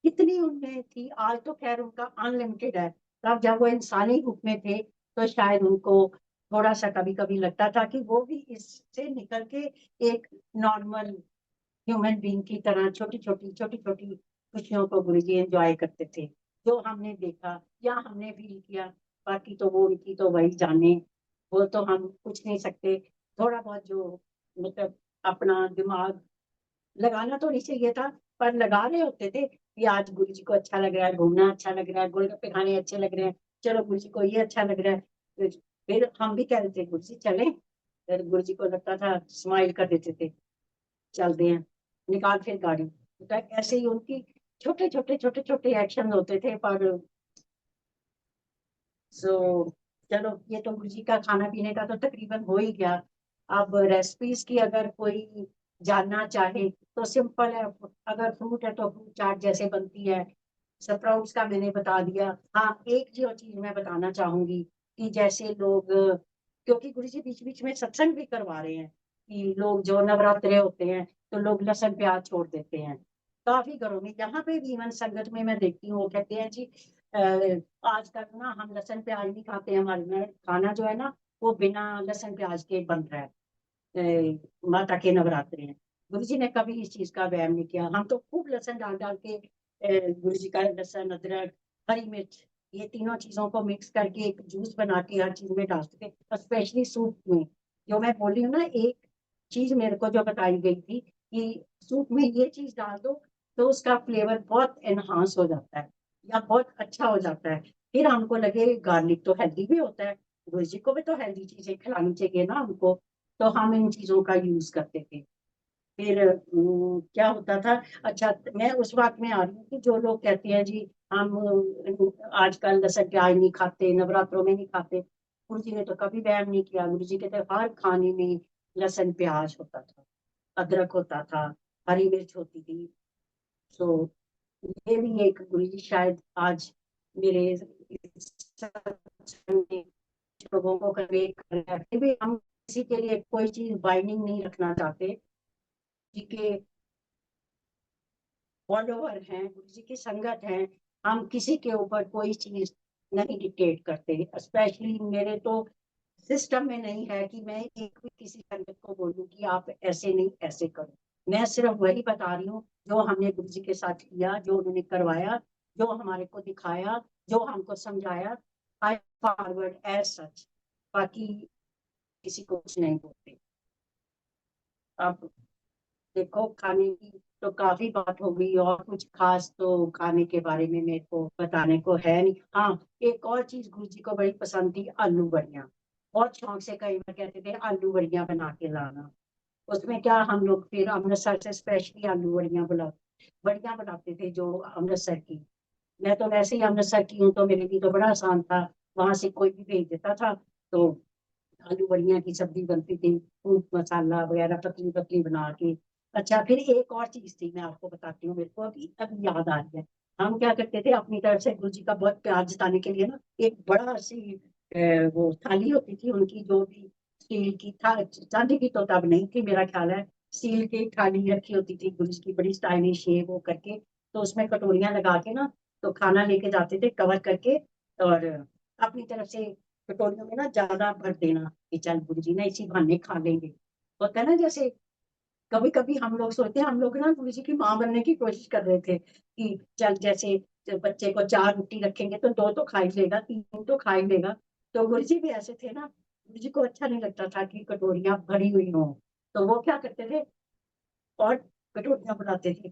कितनी उनमें थी। आज तो खैर उनका अनलिमिटेड है, तब जब वो इंसानी रूप में थे तो शायद उनको थोड़ा सा कभी कभी लगता था कि वो भी इससे निकल के एक नॉर्मल ह्यूमन बीइंग की तरह छोटी छोटी खुशियों को गुरुजी एंजॉय करते थे, जो हमने देखा या हमने फील किया। बाकी तो वो उनकी तो वही जाने, वो तो हम कुछ नहीं सकते। थोड़ा बहुत जो मतलब अपना दिमाग लगाना तो नहीं चाहिए था, पर लगा रहे होते थे कि आज गुरु जी को अच्छा लग रहा है, घूमना अच्छा लग रहा है, गोलगप्पे खाने अच्छे लग रहे हैं, चलो गुरु जी को ये अच्छा लग रहा है। फिर हम भी कह देते गुरु जी चले, फिर गुरु जी को लगता था स्माइल कर देते थे, चलते हैं, निकाल फिर गाड़ी। तो ऐसे ही उनकी छोटे छोटे एक्शन होते थे, पर सो चलो ये तो गुरु जी का खाना पीने का तो तकरीबन हो ही गया। अब रेसिपीज की अगर कोई जानना चाहे तो सिंपल है, अगर फ्रूट है तो फ्रूट चाट जैसे बनती है, स्प्राउट्स का मैंने बता दिया। हाँ, एक जो चीज मैं बताना चाहूंगी कि जैसे लोग, क्योंकि गुरु जी बीच बीच में सत्संग भी करवा रहे हैं कि लोग जो नवरात्रे होते हैं तो लोग लहसुन प्याज छोड़ देते हैं काफी घरों में। यहाँ पे भी इवन संगत में मैं देखती हूँ, वो कहते हैं जी आजकल ना हम लहसुन प्याज नहीं खाते, हमारे में खाना जो है ना वो बिना लहसुन प्याज के बन रहा है। माता के नवरात्रे हैं, गुरु जी ने कभी इस चीज का व्यायाम नहीं किया। हम तो खूब लहसुन डाल डाल के गुरु जी का लहसुन, अदरक, हरी मिर्च, ये तीनों चीजों को मिक्स करके एक जूस बना के हर चीज में डालते थे, स्पेशली सूप में। जो मैं बोल रही हूँ ना, एक चीज मेरे को जो बताई गई थी कि सूप में ये चीज डाल दो तो उसका फ्लेवर बहुत एनहांस हो जाता है या बहुत अच्छा हो जाता है। फिर हमको लगे गार्लिक तो हेल्दी भी होता है, गुरु जी को भी तो हेल्दी चीजें खिलानी चाहिए ना हमको, तो हम इन चीजों का यूज करते थे। फिर क्या होता था, अच्छा मैं उस बात में आ रही हूँ कि जो लोग कहते हैं जी हम आजकल लहसुन प्याज नहीं खाते, नवरात्रों में नहीं खाते, गुरु जी ने तो कभी व्यायाम नहीं किया। गुरु जी कहते हर खाने में लहसुन प्याज होता था, अदरक होता था, हरी मिर्च होती थी। तो ये भी एक गुरु जी शायद आज मेरे इस सत्संग में लोगों को कन्वे कर रहे हैं। फिर भी हम किसी के लिए कोई चीज बाइंडिंग नहीं रखना चाहते, जी के फॉलोवर हैं, गुरु जी की संगत हैं, हम किसी के ऊपर कोई चीज नहीं डिक्टेट करते। स्पेशली मेरे तो सिस्टम में नहीं है कि मैं एक भी किसी संगत को बोलूं कि आप ऐसे नहीं ऐसे करो। मैं सिर्फ वही बता रही हूँ जो हमने गुरु जी के साथ किया, जो उन्होंने करवाया, जो हमारे को दिखाया, जो हमको समझाया। आई फॉरवर्ड एज सच, बाकी किसी को कुछ नहीं बोलते। अब देखो, खाने की तो काफी बात हो गई, और कुछ खास तो खाने के बारे में मेरे को बताने को है नहीं। हाँ, एक और चीज गुरु जी को बड़ी पसंद थी, आलू बड़ियाँ। बहुत शौक से कई बार कहते थे आलू बड़ियाँ बना के लाना। उसमें क्या, हम लोग फिर अमृतसर से स्पेशली आलू बड़ियाँ बनाते थे जो अमृतसर की। मैं तो वैसे ही अमृतसर की हूँ तो मेरे लिए तो बड़ा आसान था, वहां से कोई भी भेज देता था। तो आलू बड़ियाँ की सब्जी बनती थी, खूब मसाला वगैरह पतली पतली बना के। अच्छा, फिर एक और चीज थी, मैं आपको बताती हूँ, मेरे को अभी अभी याद आ रही है। हम क्या करते थे अपनी तरफ से गुरु जी का बहुत प्यार जताने के लिए ना, एक बड़ा सी वो थाली होती थी उनकी, जो भी स्टील की था, चांदी की तो तब नहीं थी मेरा ख्याल है, स्टील की थाली रखी होती थी गुरु जी की, बड़ी स्टाइलिश शेप वो करके। तो उसमें कटोरियां लगा के ना, तो खाना लेके जाते थे कवर करके, और अपनी तरफ से कटोरियों में ना ज्यादा भर देना कि चल गुरु जी ना इसी बहाने खा लेंगे। होता है ना, जैसे कभी कभी हम लोग सोचते हैं, हम लोग ना गुरु जी की माँ बनने की कोशिश कर रहे थे कि चल जैसे बच्चे को 4 रोटी रखेंगे तो 2 तो खा ही लेगा, 3 तो खा ही लेगा। तो गुरु जी भी ऐसे थे ना, गुरु जी को अच्छा नहीं लगता था कि कटोरियां भरी हुई हो, तो वो क्या करते थे, और कटोरियां बनाते थे,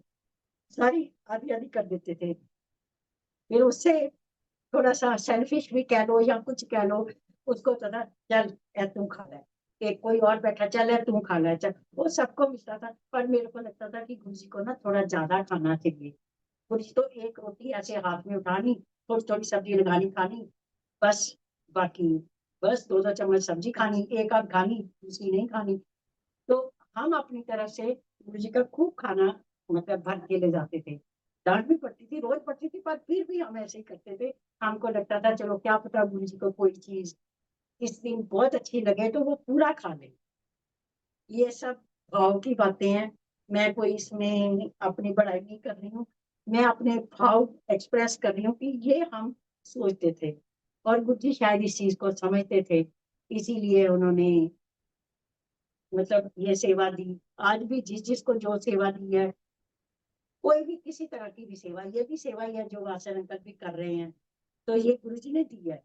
सारी आधी आधी कर देते थे। फिर उससे थोड़ा सा सेल्फिश भी कह लो या कुछ कह लो, उसको तो ना चल ए तू खा ले, एक कोई और बैठा, चल ए तू खा ले, चल, वो सबको मिलता था। पर मेरे को लगता था कि गुरु जी को ना थोड़ा ज्यादा खाना चाहिए। गुरु जी तो एक रोटी ऐसे हाथ में उठानी, थोड़ी थोड़ी सब्जी लगानी, खानी, बस। बाकी बस 2-2 चम्मच सब्जी खानी, एक आध खानी, दूसरी नहीं खानी। तो हम अपनी तरफ से गुरु जी का खूब खाना मतलब भर के ले जाते थे। डांट भी पड़ती थी, रोज पड़ती थी, पर फिर भी हम ऐसे ही करते थे। हमको लगता था चलो क्या पता गुरु जी को कोई चीज इस दिन बहुत अच्छी लगे तो वो पूरा खा ले। ये सब भाव की बातें हैं, मैं कोई इसमें अपनी बड़ाई नहीं कर रही हूँ, मैं अपने भाव एक्सप्रेस कर रही हूँ कि ये हम सोचते थे। और गुरु जी शायद इस चीज को समझते थे, इसीलिए उन्होंने मतलब ये सेवा दी। आज भी जिस जिसको जो सेवा दी है, कोई भी किसी तरह की भी सेवा, ये भी सेवा ही है जो वासन अंकल भी कर रहे हैं, तो ये गुरु जी ने दी है।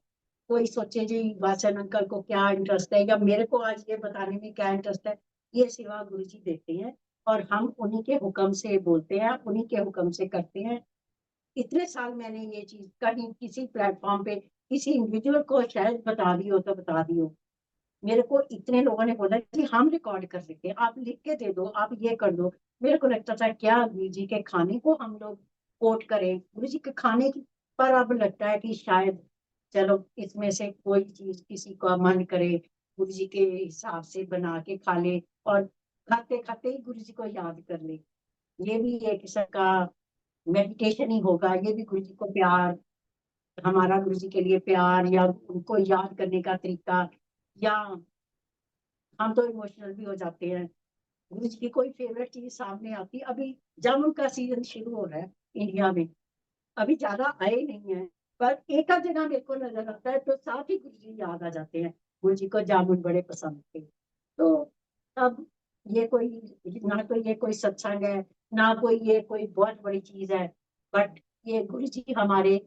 कोई सोचे जी वासन अंकल को क्या इंटरेस्ट है या मेरे को आज ये बताने में क्या इंटरेस्ट है, ये सेवा गुरु जी देते हैं, और हम उन्हीं के हुक्म से बोलते हैं, उन्हीं के हुक्म से करते हैं। इतने साल मैंने ये चीज कहीं किसी प्लेटफॉर्म पे किसी इंडिविजुअल को शायद बता दी हो तो बता दी हो, मेरे को इतने लोगों ने बोला कि हम रिकॉर्ड कर लेते हैं, आप लिख के दे दो, आप ये कर दो। मेरे को लगता था क्या गुरु जी के खाने को हम लोग कोट करें, गुरु जी के खाने की। पर अब लगता है कि शायद चलो इसमें से कोई चीज किसी का मन करे गुरु जी के हिसाब से बना के खा ले, और खाते खाते ही गुरु जी को याद कर ले, ये भी एक किस्म का मेडिटेशन ही होगा। ये भी गुरु जी को प्यार, हमारा गुरु जी के लिए प्यार या उनको याद करने का तरीका। या हम तो इमोशनल भी हो जाते हैं, गुरु जी की कोई फेवरेट चीज सामने आती, अभी जामुन का सीजन शुरू हो रहा है इंडिया में, अभी ज्यादा आए नहीं है, पर एक आध जगह मेरे को नजर आता है तो साथ ही गुरु जी याद आ जाते हैं। गुरु जी को जामुन बड़े पसंद थे। तो अब ये कोई, ना तो ये कोई सत्संग है, ना कोई ये कोई बहुत बड़ी चीज है, बट ये गुरु जी हमारे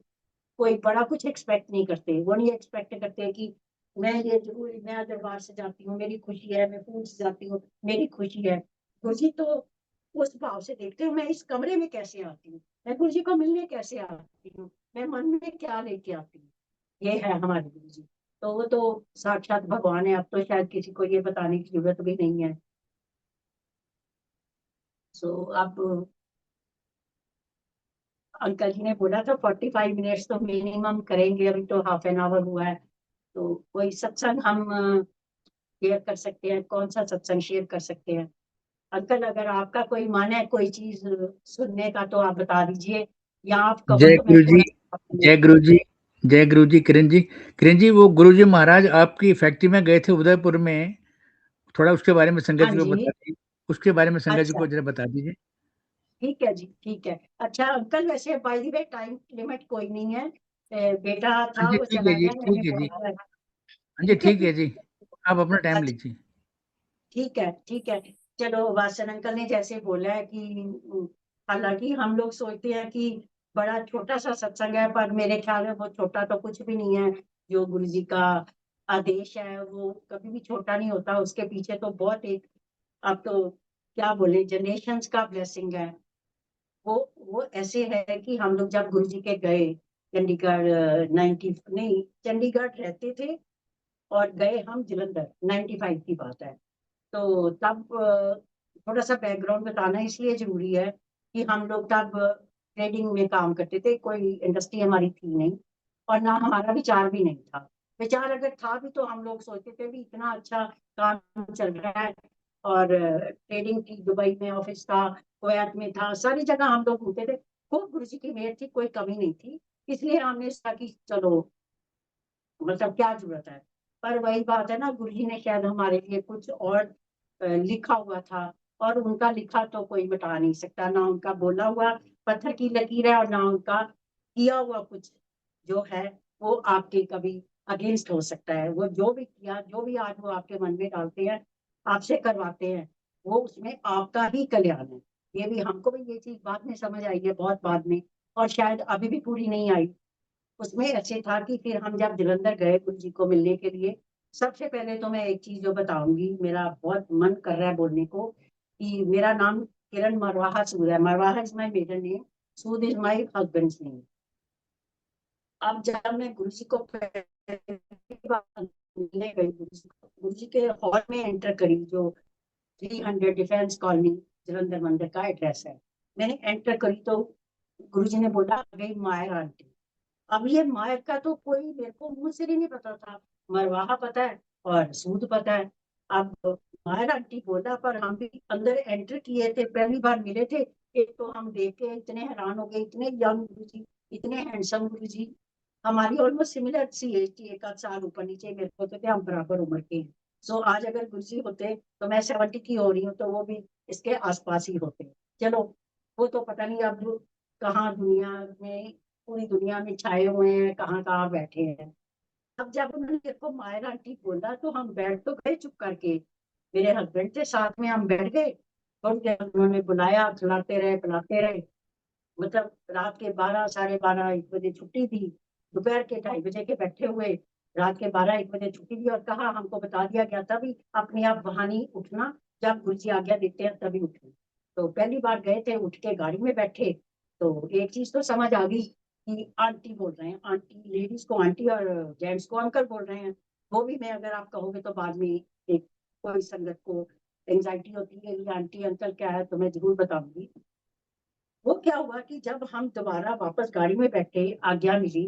कोई बड़ा कुछ एक्सपेक्ट नहीं करते। वो नहीं एक्सपेक्ट करते कि मैं ये जरूर, मैं दरबार से जाती हूँ मेरी खुशी है, मैं फूल से जाती हूँ मेरी खुशी है। गुरु जी तो उस भाव से देखते हो, मैं इस कमरे में कैसे आती हूँ, मैं गुरु जी को मिलने कैसे आती हूँ, मैं मन में क्या लेके आती हूँ। ये है हमारे गुरु जी। तो वो तो साक्षात भगवान है, अब तो शायद किसी को ये बताने की जरूरत भी नहीं है। सो अब अंकल जी ने बोला था 45 मिनट्स तो मिनिमम करेंगे, अभी तो हाफ एन आवर हुआ है। तो कोई सत्संग हम शेयर कर सकते हैं, कौन सा सत्संग शेयर कर सकते हैं? अंकल अगर आपका कोई मन है कोई चीज सुनने का तो आप बता दीजिए, या आप कहो जय तो मैं गुरु जी, थोड़ा सा जय गुरु जी, जय गुरु जी। किरण जी, किरण जी, वो गुरु जी महाराज आपकी फैक्ट्री में गए थे उदयपुर में, थोड़ा उसके बारे में संगत हाँ जी को जी। बता दीजिए। उसके बारे में संगत जी अच्छा को जरा बता दीजिए। ठीक है जी, ठीक है। अच्छा अंकल, वैसे by the way time limit कोई नहीं है, बेटा हाँ था जी, वो ठीक है चला जी, गया, मैंने ठीक है जी। बोला है। हाँ जी, ठीक है ठीक जी। है जी। आप अपना टाइम अच्छा लीजिए। ठीक है, ठीक है। चलो, वासन अंकल ने जैसे बोला है कि हालांकि हम लोग सोचते हैं कि बड़ा छोटा सा सत्संग है, पर मेरे ख्याल में वो छोटा तो कुछ भी नहीं है। जो गुरु जी का आदेश है वो कभी भी छोटा नहीं होता, उसके पीछे तो बहुत एक, अब तो क्या बोले, जनरेशंस का ब्लेसिंग है। वो वो ऐसे है कि हम लोग जब गुरु जी के गए चंडीगढ़, 90 नहीं, चंडीगढ़ रहते थे और गए हम जलंधर, 95 की बात है। तो तब थोड़ा सा बैकग्राउंड बताना इसलिए जरूरी है कि हम लोग तब ट्रेडिंग में काम करते थे, कोई इंडस्ट्री हमारी थी नहीं, और ना हमारा विचार भी नहीं था। विचार अगर था भी तो हम लोग सोचते थे भी इतना अच्छा काम चल रहा है, और ट्रेडिंग की दुबई में ऑफिस था, कुवैत में था, सारी जगह हम लोग घूमते थे, खूब गुरु जी की मेहर थी, कोई कमी नहीं थी। इसलिए हमने सोचा कि चलो, मतलब क्या जरूरत है। पर वही बात है ना, गुरु जी ने शायद हमारे लिए कुछ और लिखा हुआ था, और उनका लिखा तो कोई मिटा नहीं सकता, ना उनका बोला हुआ पत्थर की लकीर है, और ना उनका किया हुआ कुछ जो है वो आपके कभी अगेंस्ट हो सकता है। वो जो भी किया, जो भी आज वो आपके मन में डालते हैं, आपसे करवाते हैं, वो उसमें आपका ही कल्याण है। ये भी हमको भी ये चीज बाद में समझ आई है, बहुत बाद में, और शायद अभी भी पूरी नहीं आई। उसमें ऐसे था कि फिर हम जब जलंधर गए गुरु जी को मिलने के लिए, सबसे पहले तो मैं एक चीज जो बताऊंगी, मेरा बहुत मन कर रहा है बोलने को, कि मेरा नाम किरण मरवाहा सूद है। Marwaha is my maiden name, Sood is my husband's name. अब जब मैं गुरु जी को पहली बार मिलने गई, गुरु जी के हॉल में एंटर करी, जो 300 डिफेंस कॉलोनी जलंधर मंदिर का एड्रेस है, मैंने एंटर करी तो गुरु जी ने बोला, "आ गई मायर आंटी।" अब ये मायर का तो कोई मेरे को मुंह से ही नहीं पता था। मरवाहा पता है और सूद पता है। अब मायर आंटी बोला, पर हम भी अंदर एंटर किए थे, पहली बार मिले थे। एक तो हम देख के इतने हैरान हो गए, इतने यंग गुरु जी, इतने हैंडसम गुरु जी, हमारी ऑलमोस्ट सिमिलर सी एज थी, एक आध साल ऊपर नीचे मेरे को तो थे, हम बराबर उम्र के हैं। सो आज अगर गुरु जी होते तो मैं 70 की हो रही हूँ, तो वो भी इसके आसपास ही होते। चलो, वो तो पता नहीं अब कहाँ दुनिया में, पूरी दुनिया में छाए हुए हैं, कहाँ कहाँ बैठे हैं। अब जब उन्होंने मेरे को मायर आंटी बोला तो हम बैठ तो गए चुप करके, मेरे हस्बैंड के साथ में हम बैठ गए। थोड़ी देर उन्होंने बुलाया, खिलाते रहे पिलाते रहे, मतलब रात के 12, 12:30, 1 बजे छुट्टी थी, दोपहर के 2:30 बजे के बैठे हुए, रात के 12, 1 बजे छुट्टी दी, और कहा, हमको बता दिया गया था भी अपने आप वहां नहीं उठना, जब गुरु जी आज्ञा देते हैं तभी उठना। तो पहली बार गए थे, उठ के गाड़ी में बैठे, तो एक चीज तो समझ आ गई कि आंटी बोल रहे हैं, आंटी, लेडीज को आंटी और जेंट्स को अंकल बोल रहे हैं। वो भी मैं, अगर आप कहोगे तो बाद में एक, कोई संगत को एंजाइटी होती है ये आंटी अंकल क्या है, तो मैं जरूर बताऊंगी। वो क्या हुआ कि जब हम दोबारा वापस गाड़ी में बैठे, आज्ञा मिली,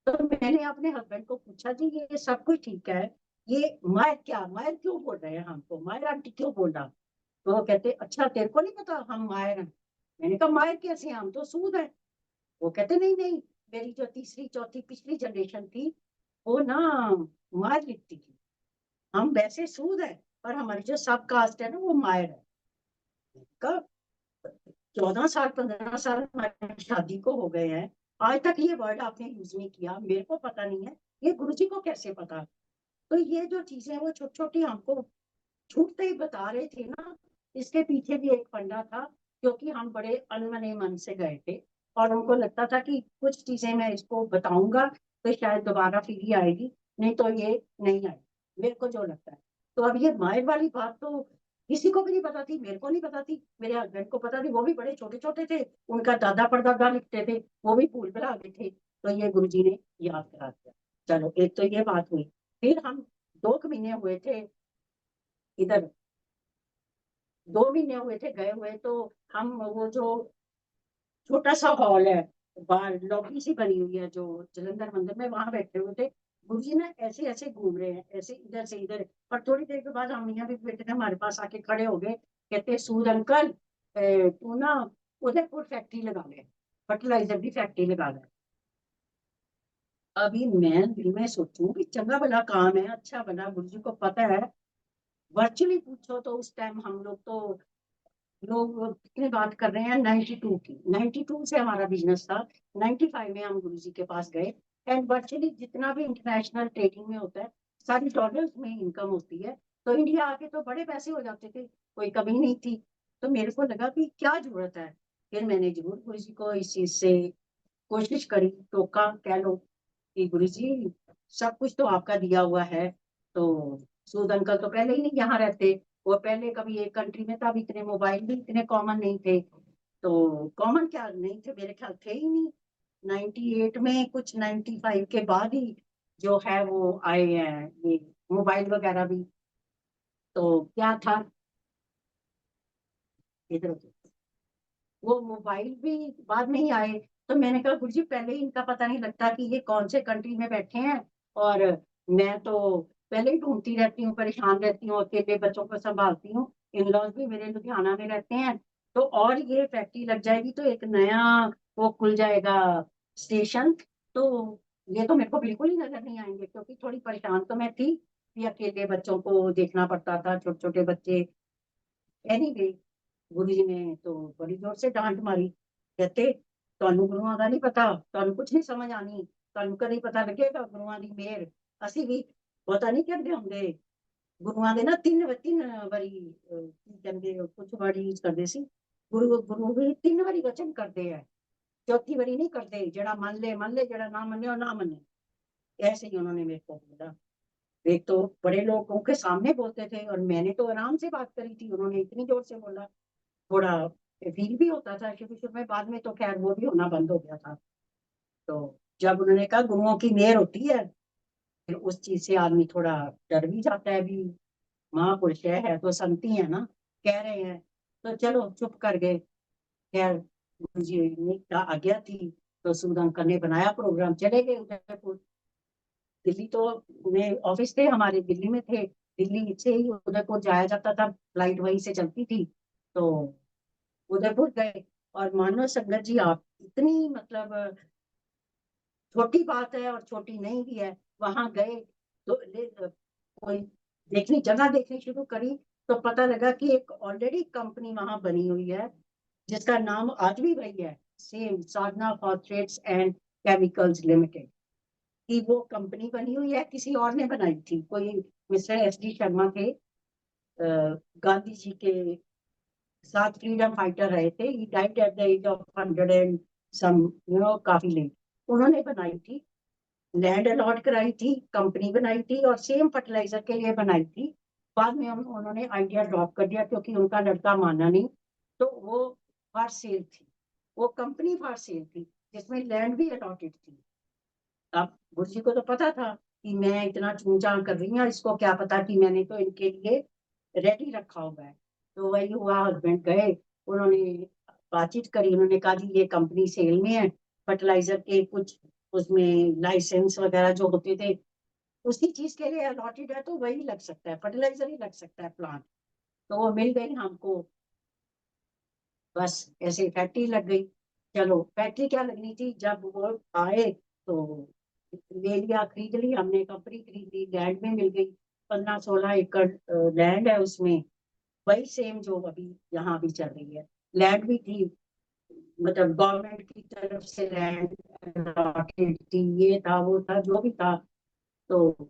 तो मैंने अपने हस्बैंड को पूछा, जी ये सब कुछ ठीक है, ये मायर क्या, मायर क्यों बोल रहे हैं हमको, मायर आंटी क्यों बोल रहा? तो वो कहते अच्छा तेरे को नहीं पता हम मायर हैं। मैंने कहा मायर कैसे हैं, हम तो सूद है। वो कहते नहीं नहीं, मेरी जो तीसरी चौथी पिछली जनरेशन थी वो ना मायर लिखती थी, हम वैसे सूद है और हमारी जो सब कास्ट है ना वो मायर है। कब 14 साल 15 साल हमारी शादी को हो गए हैं, आज तक ये वर्ड आपने यूज नहीं किया, मेरे को पता नहीं है, ये गुरुजी को कैसे पता। तो ये जो चीजें वो छोटी छोटी हमको छूटते ही बता रहे थे ना, इसके पीछे भी एक फंडा था, क्योंकि हम बड़े अनमने मन से गए थे और उनको लगता था कि कुछ चीजें मैं इसको बताऊंगा तो शायद दोबारा फिर ही आएगी, नहीं तो ये नहीं आएगी, मेरे को जो लगता है। तो अब ये मायर वाली बात तो किसी को भी नहीं पता थी, मेरे को नहीं पता थी, मेरे हस्बैंड को पता थी, वो भी बड़े छोटे छोटे थे, उनका दादा परदादा लिखते थे, वो भी भूल भुला गए थे, तो ये गुरुजी ने याद करा दिया। चलो एक तो ये बात हुई। फिर हम 2 महीने हुए थे इधर, 2 महीने हुए थे गए हुए, तो हम वो जो छोटा सा हॉल है, बाहर लॉबी सी बनी हुई है जो जलंधर मंदिर में, वहां बैठे हुए थे। गुरुजी ना ऐसे ऐसे घूम रहे हैं, ऐसे इधर से इधर, और थोड़ी देर के बाद हम यहाँ भी बैठे थे, हमारे पास आके खड़े हो गए, कहते सूद अंकल तू ना उदयपुर फैक्ट्री लगा ले, फर्टिलाइजर की फैक्ट्री लगा ले। अभी मैं दिल में सोचूं कि चंगा भला काम है, अच्छा भला गुरुजी को पता है। वर्चुअली पूछो तो उस टाइम हम लोग तो, लोग कितने बात कर रहे हैं 92 की, 92 से हमारा बिजनेस था, 95 में हम गुरुजी के पास गए। एंड वर्चुअली जितना भी इंटरनेशनल ट्रेडिंग में होता है सारी डॉलर्स में इनकम होती है, तो इंडिया आके तो बड़े पैसे हो जाते थे, कोई कमी नहीं थी। तो मेरे को लगा कि क्या जरूरत है, फिर मैंने जरूर गुरुजी को इस चीज से कोशिश करी, टोका कह लो कि गुरुजी सब कुछ तो आपका दिया हुआ है। तो सूद अंकल तो पहले ही नहीं यहाँ रहते, वो पहले कभी एक कंट्री में था, अभी इतने मोबाइल भी इतने कॉमन नहीं थे, तो कॉमन क्या नहीं थे, मेरे ख्याल थे ही नहीं 98 में, कुछ 95 के बाद ही जो है वो आए हैं ये मोबाइल वगैरह भी। तो क्या था इधर, वो मोबाइल भी बाद में ही आए। तो मैंने कहा गुरुजी पहले ही इनका पता नहीं लगता कि ये कौन से कंट्री में बैठे हैं, और मैं तो पहले ही ढूंढती रहती हूँ, परेशान रहती हूँ, अकेले बच्चों को संभालती हूँ, इन लॉज भी मेरे लुधियाना में रहते हैं, तो और ये फैक्ट्री लग जाएगी तो एक नया वो खुल जाएगा स्टेशन, तो ये तो मेरे को बिल्कुल ही नजर नहीं आएंगे, क्योंकि थोड़ी परेशान तो मैं थी कि अकेले बच्चों को देखना पड़ता था, छोटे छोटे बच्चे। एनीवे गुरुजी ने तो बड़ी जोर से डांट मारी, कहते ਤੁਹਾਨੂੰ ਗੁਰੂਆਂ ਦਾ ਨਹੀਂ ਪਤਾ, ਤੁਹਾਨੂੰ ਕੁਝ ਨਹੀਂ ਸਮਝ ਆਣੀ, ਤੁਹਾਨੂੰ ਕਦੇ ਪਤਾ ਲੱਗੇਗਾ ਗੁਰੂਆਂ ਦੀ ਮਿਹਰ। ਅਸੀਂ ਵੀ ਪਤਾ ਨਹੀਂ ਕਹਿੰਦੇ ਹੁੰਦੇ, ਗੁਰੂਆਂ ਦੇ ਨਾ ਤਿੰਨ ਵਾਰੀ ਕੀ ਕਹਿੰਦੇ ਕੁਝ ਵਰਡ ਯੂਜ਼ ਕਰਦੇ ਸੀ, ਗੁਰੂ ਗੁਰੂ ਵੀ 3 ਵਾਰੀ ਵਚਨ ਕਰਦੇ ਆ, चौथी बारी नहीं करते, जरा मन ले जरा ना मने और ना मने। ऐसे ही उन्होंने मेरे को बोला। एक तो बड़े लोगों के सामने बोलते थे और मैंने तो आराम से बात करी थी, उन्होंने इतनी जोर से बोला, थोड़ा फील भी होता था शुरू शुरू में, बाद में तो खैर वो भी होना बंद हो गया था। तो जब उन्होंने कहा गुरुओं की मेहर होती है, फिर उस चीज से आदमी थोड़ा डर भी जाता है भी, महापुरुष है तो संती है ना, कह रहे हैं, तो चलो चुप कर गए। खैर मुझे आज्ञा थी, तो सूद अंकल ने बनाया प्रोग्राम, चले गए उदयपुर। दिल्ली तो में ऑफिस थे हमारे, दिल्ली में थे, दिल्ली से ही उदयपुर जाया जाता था, फ्लाइट वहीं से चलती थी। तो उदयपुर गए, और मानो संगत जी आप, इतनी मतलब छोटी बात है और छोटी नहीं भी है, वहां गए तो कोई देखनी जगह देखनी शुरू करी, तो पता लगा कि एक ऑलरेडी कंपनी वहां बनी हुई है जिसका नाम आज भी वही है, same Sadhana phosphates and chemicals limited की वो कंपनी बनी हुई है, किसी और ने बनाई थी, कोई मिस्टर एस डी शर्मा थे, गांधी जी के साथ फ्रीडम फाइटर रहे थे, he died at the age of 100 and some, काफी लेट। उन्होंने बनाई थी, लैंड अलॉट कराई थी, कंपनी बनाई थी और सेम फर्टिलाइजर के लिए बनाई थी। बाद में उन्होंने आइडिया ड्रॉप कर दिया क्योंकि उनका लड़का माना नहीं, तो वो फॉर सेल थी, वो कंपनी फॉर सेल थी जिसमें लैंड भी अलॉटेड थी। अब गुरुजी को तो पता था कि मैं इतना चूंचान कर रही हूँ, इसको क्या पता कि मैंने तो इनके लिए रेडी रखा हुआ है। तो वही हुआ, हस्बैंड गए, उन्होंने बातचीत करी, उन्होंने कहा जी ये कंपनी सेल में है, फर्टिलाइजर के कुछ उसमें लाइसेंस वगैरह जो होते थे उसी चीज के लिए अलॉटेड है, तो वही लग सकता है, फर्टिलाइजर ही लग सकता है प्लांट। तो वो मिल गई हमको, बस ऐसे फैक्ट्री लग गई। चलो फैक्ट्री क्या लगनी थी, जब वो आए तो ले लिया, खरीद ली हमने, कंपनी खरीद ली, लैंड में मिल गई। 15-16 एकड़ लैंड है उसमें, वही सेम जो अभी यहाँ भी चल रही है। लैंड भी थी, मतलब गवर्नमेंट की तरफ से लैंड allotted थी, ये था वो था जो भी था। तो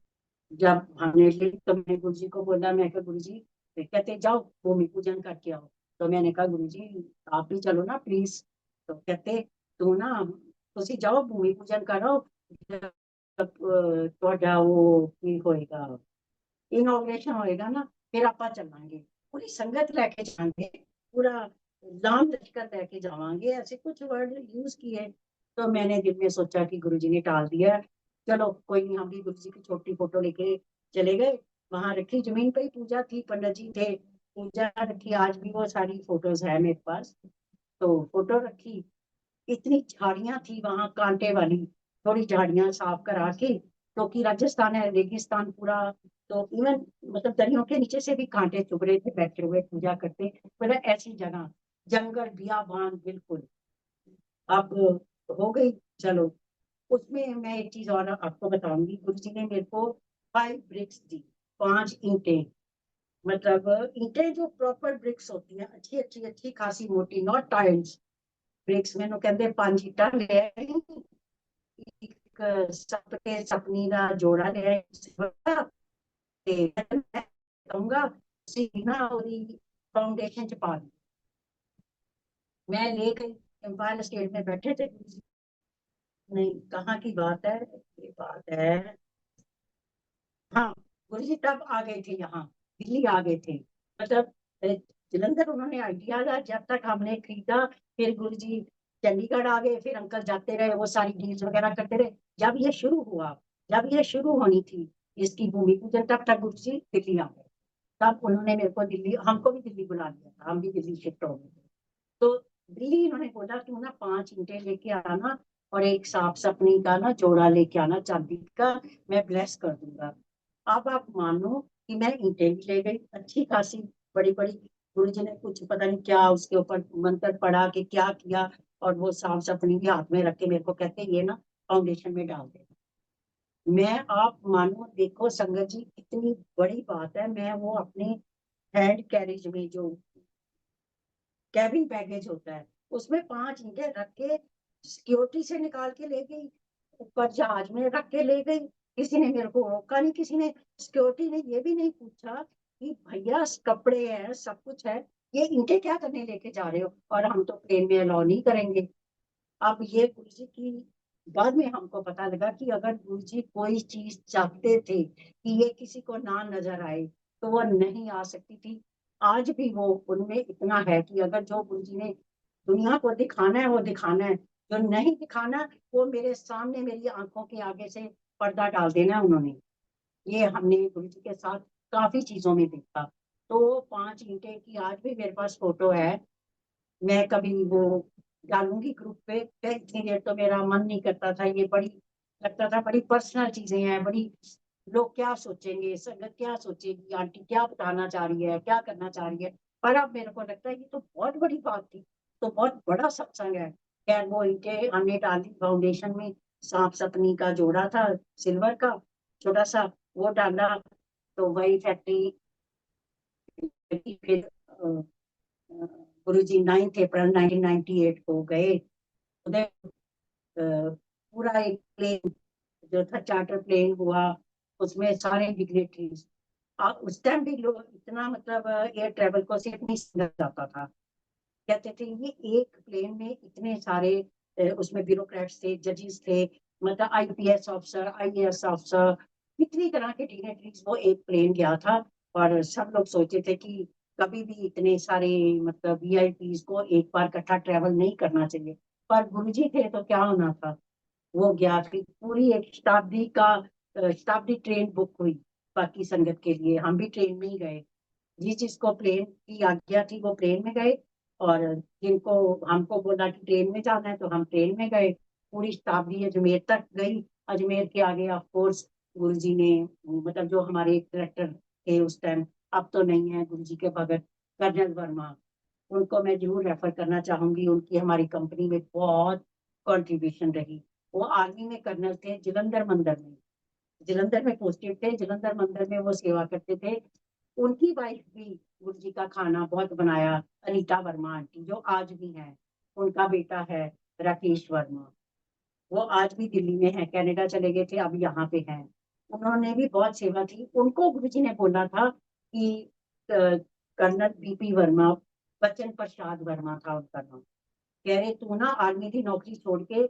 जब हमने ली तो मैंने गुरु जी को बोला, मैं कहा गुरु जी, कहते जाओ भूमि पूजन करके आओ। तो मैंने कहा गुरु जी आप भी चलो ना प्लीज। तो कहते तू ना तुसी जाओ भूमि पूजन करो, जब ਤੁਹਾਡਾ ਉਹ ਕੀ ਹੋਏਗਾ, इनॉग्रेशन होएगा ना, फिर आप चलांगे, पूरी संगत लेके जाएंगे, पूरा लाम लश्कर लेके जावांगे, ऐसे कुछ वर्ड यूज किए। तो मैंने दिल में सोचा कि गुरुजी ने टाल दिया, चलो कोई नहीं, हम भी गुरुजी की छोटी फोटो लेके चले गए। वहां रखी, जमीन पे ही पूजा थी, पंडित जी थे, पूजा रखी, आज भी वो सारी फोटोज है मेरे पास। तो फोटो रखी, इतनी झाड़ियां थी वहां कांटे वाली, थोड़ी झाड़ियां साफ करा के, क्योंकि राजस्थान है रेगिस्तान पूरा, तो इवन मतलब दरियों के नीचे से भी कांटे चुभ रहे थे, बैठे हुए पूजा करते, मतलब ऐसी जगह, जंगल बियाबान बिल्कुल। अब हो गई, चलो उसमें मैं एक चीज और आपको बताऊंगी, गुरु जी ने मेरे को 5 ब्रिक्स दी, 5 ईंटें, मतलब ईंटें जो प्रॉपर ब्रिक्स होती हैं, अच्छी अच्छी अच्छी खासी मोटी, नॉट टाइल्स, ब्रिक्स मैंने कहते 5 ईंटा ले आई, एक सपने सपनी का जोड़ा ले आई, ਤੇ ਮੈਂ कहूंगा उसी ना ਉਹਦੀ फाउंडेशन च पा दी। मैं ले गई, एम्पायर स्टेट में बैठे थे, नहीं कहाँ की बात है, ये बात है, हाँ गुरु जी तब आ गए थे यहाँ, दिल्ली आ गए थे, मतलब जलंधर उन्होंने आइडिया था, जब तक हमने खरीदा, फिर गुरु जी चंडीगढ़ आ गए, फिर अंकल जाते रहे, वो सारी डील्स वगैरह करते रहे। जब ये शुरू हुआ, जब ये शुरू होनी थी इसकी भूमि पूजन, तब तक गुरु जी दिल्ली आ गए। तब उन्होंने मेरे को दिल्ली, हमको भी दिल्ली बुला लिया था, हम भी दिल्ली शिफ्ट हो गए थे। तो दिल्ली इन्होंने बोला तू ना 5 ईंटें लेके आना, और एक साफ सपनी का ना जोड़ा लेके आना चांदी का, मैं ब्लेस कर दूंगा। अब आप मानो कि मैं ईंटें भी ले गई, अच्छी खासी बड़ी बड़ी, गुरु जी ने कुछ पता नहीं क्या उसके ऊपर मंत्र पढ़ा कि क्या किया, और वो साफ सपनी भी हाथ में रख के मेरे को कहते ये ना फाउंडेशन में डाल दे। मैं आप मानो, देखो संगत जी कितनी बड़ी बात है, मैं वो अपने हैंड कैरेज में जो कैबिन बैगेज होता है, उसमें 5 ईंटें रख के सिक्योरिटी से निकाल के ले गई, ऊपर जहाज में रख के ले गई, किसी ने मेरे को रोका नहीं, किसी ने, सिक्योरिटी ने ये भी नहीं पूछा कि भैया कपड़े हैं सब कुछ है, ये ईंटें क्या करने लेके जा रहे हो, और हम तो प्लेन में अलाउ नहीं करेंगे। अब ये गुरु जी की, बाद में हमको पता लगा कि अगर गुरु जी कोई चीज चाहते थे कि ये किसी को ना नजर आए, तो वो नहीं आ सकती थी। आज भी वो उनमें इतना है कि अगर जो गुरु जी ने दुनिया को दिखाना है वो दिखाना है, जो नहीं दिखाना वो मेरे सामने मेरी आंखों के आगे से पर्दा डाल देना है उन्होंने। ये हमने गुरु जी के साथ काफी चीजों में देखा। तो 5 ईंटें की आज भी मेरे पास फोटो है, मैं कभी वो डालूंगी ग्रुप पे, इतनी देर तो मेरा मन नहीं करता था, ये बड़ी लगता था बड़ी पर्सनल चीजें हैं, बड़ी लोग क्या सोचेंगे, संगत क्या सोचेगी, आंटी क्या बताना चाह रही है, क्या करना चाह रही है। पर अब मेरे को लगता है ये तो बहुत बड़ी बात थी, तो बहुत बड़ा सत्संग है। खैर वो इनके हमने डाली फाउंडेशन में, सांप सपनी का जोड़ा था सिल्वर का, छोटा सा, वो डाला, तो वही फैक्ट्री, फिर गुरु जी 9 अप्रैल 1998 को गए उधर, पूरा एक प्लेन जो था चार्टर प्लेन हुआ, उसमें सारे डिग्नेटरीज, उस टाइम भी लोग इतना, मतलब एयर ट्रेवल को सिर्फ नहीं समझ जाता था, कहते थे ये एक प्लेन में इतने सारे उसमें ब्यूरोक्रेट्स थे, जजेस थे, मतलब आईपीएस ऑफिसर, आईएएस ऑफिसर, इतनी तरह के डिग्नेटरीज, वो एक प्लेन गया था। और सब लोग सोचे थे कि कभी भी इतने सारे मतलब वीआईपीज को एक बार इकट्ठा ट्रेवल नहीं करना चाहिए, पर गुरुजी थे तो क्या होना था, वो गया, फिर पूरी एक शताब्दी का शताब्दी ट्रेन बुक हुई बाकी संगत के लिए, हम भी ट्रेन में ही गए, जिस जिसको प्लेन की आज्ञा थी वो प्लेन में गए, और जिनको हमको बोला कि ट्रेन में जाना है तो हम ट्रेन में गए। पूरी शताब्दी अजमेर तक गई, अजमेर के आगे ऑफ कोर्स गुरु जी ने, मतलब जो हमारे डायरेक्टर थे उस टाइम, अब तो नहीं है गुरु जी के भगत कर्नल वर्मा, उनको मैं जरूर रेफर करना चाहूंगी। उनकी हमारी कंपनी में बहुत कंट्रीब्यूशन रही। वो आर्मी में कर्नल थे, जलंधर में पोस्टेड थे, जलंधर मंदिर में वो सेवा करते थे। उनकी वाइफ भी गुरु जी का खाना बहुत बनाया, अनीता वर्मा आंटी, जो आज भी है। उनका बेटा है राकेश वर्मा, वो आज भी दिल्ली में है, कनाडा चले गए थे, अब यहाँ पे हैं। उन्होंने भी बहुत सेवा की। उनको गुरुजी ने बोला था कि कर्नल बीपी वर्मा, बच्चन प्रसाद वर्मा था उनका नाम, कह रहे तू ना आर्मी की नौकरी छोड़ के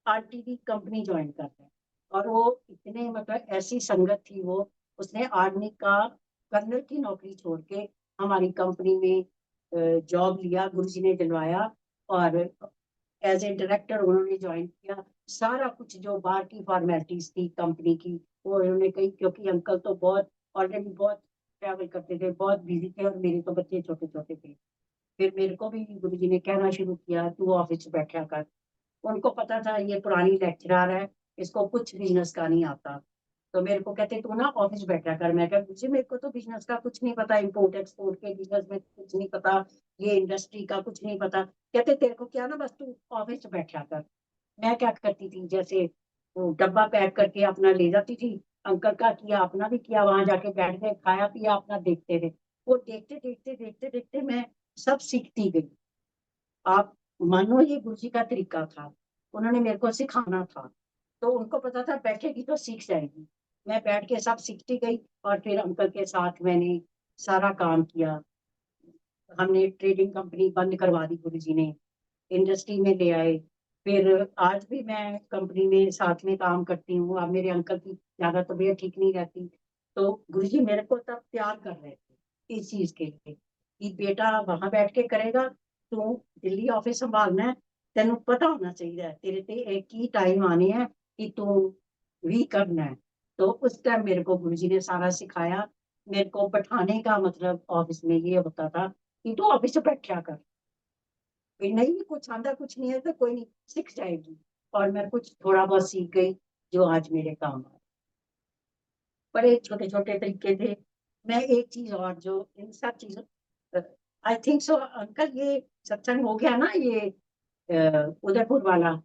आरटीडी कंपनी ज्वाइन कर है। और वो इतने मतलब ऐसी संगत थी वो, उसने आर्मी का कर्नल की नौकरी छोड़ के हमारी कंपनी में जॉब लिया, गुरुजी ने दिलवाया। और एज ए डायरेक्टर उन्होंने ज्वाइन किया। सारा कुछ जो बाहर की फॉर्मेलिटीज थी कंपनी की, वो उन्होंने कही, क्योंकि अंकल तो बहुत ऑलरेडी बहुत ट्रैवल करते थे, बहुत बिजी थे, और मेरे तो बच्चे छोटे छोटे थे। फिर मेरे को भी गुरुजी ने कहना शुरू किया तू ऑफिस बैठा कर। उनको पता था ये पुरानी लेक्चरर है, इसको कुछ बिजनेस का नहीं आता। तो मेरे को कहते तू ना ऑफिस बैठा कर। मैं कहा मुझे, मेरे को तो बिजनेस का कुछ नहीं पता, इंपोर्ट एक्सपोर्ट के बिजनेस में कुछ नहीं पता, ये इंडस्ट्री का कुछ नहीं पता। कहते तेरे को क्या ना, बस तू ऑफिस बैठा कर। मैं क्या करती थी, जैसे वो डब्बा पैक करके अपना ले जाती थी, अंकल का किया, अपना भी किया, वहां जाके बैठ गए, खाया पिया, अपना देखते थे। वो देखते देखते देखते देखते मैं सब सीखती गई। आप मानो ये गुरु जी का तरीका था, उन्होंने मेरे को सिखाना था। तो उनको पता था बैठेगी तो सीख जाएगी। मैं बैठ के सब सीखती गई, और फिर अंकल के साथ मैंने सारा काम किया। हमने ट्रेडिंग कंपनी बंद करवा दी गुरु जी ने, इंडस्ट्री में ले आए। फिर आज भी मैं कंपनी में साथ में काम करती हूँ। अब मेरे अंकल की ज्यादा तबीयत ठीक नहीं रहती, तो गुरु जी मेरे को तब तैयार कर रहे थे इस चीज के लिए कि बेटा वहां बैठ के करेगा, तू दिल्ली ऑफिस संभालना है, तेन पता होना चाहिए तेरे ते एक ही टाइम आने हैं कि तू भी करना है। तो उस टाइम मेरे को गुरु जी ने सारा सिखाया। मेरे को बैठाने का मतलब ऑफिस में ये होता था कि तू ऑफिस में बैठा कर, नहीं कुछ आंदा कुछ नहीं है तो कोई नहीं, सीख जाएगी। और मैं कुछ थोड़ा बहुत सीख गई, जो आज मेरे काम आए। बड़े छोटे छोटे तरीके थे। मैं एक चीज और, जो इन सब चीजों, आई थिंक सो अंकल, ये सत्संग हो गया ना, ये उदयपुर वाला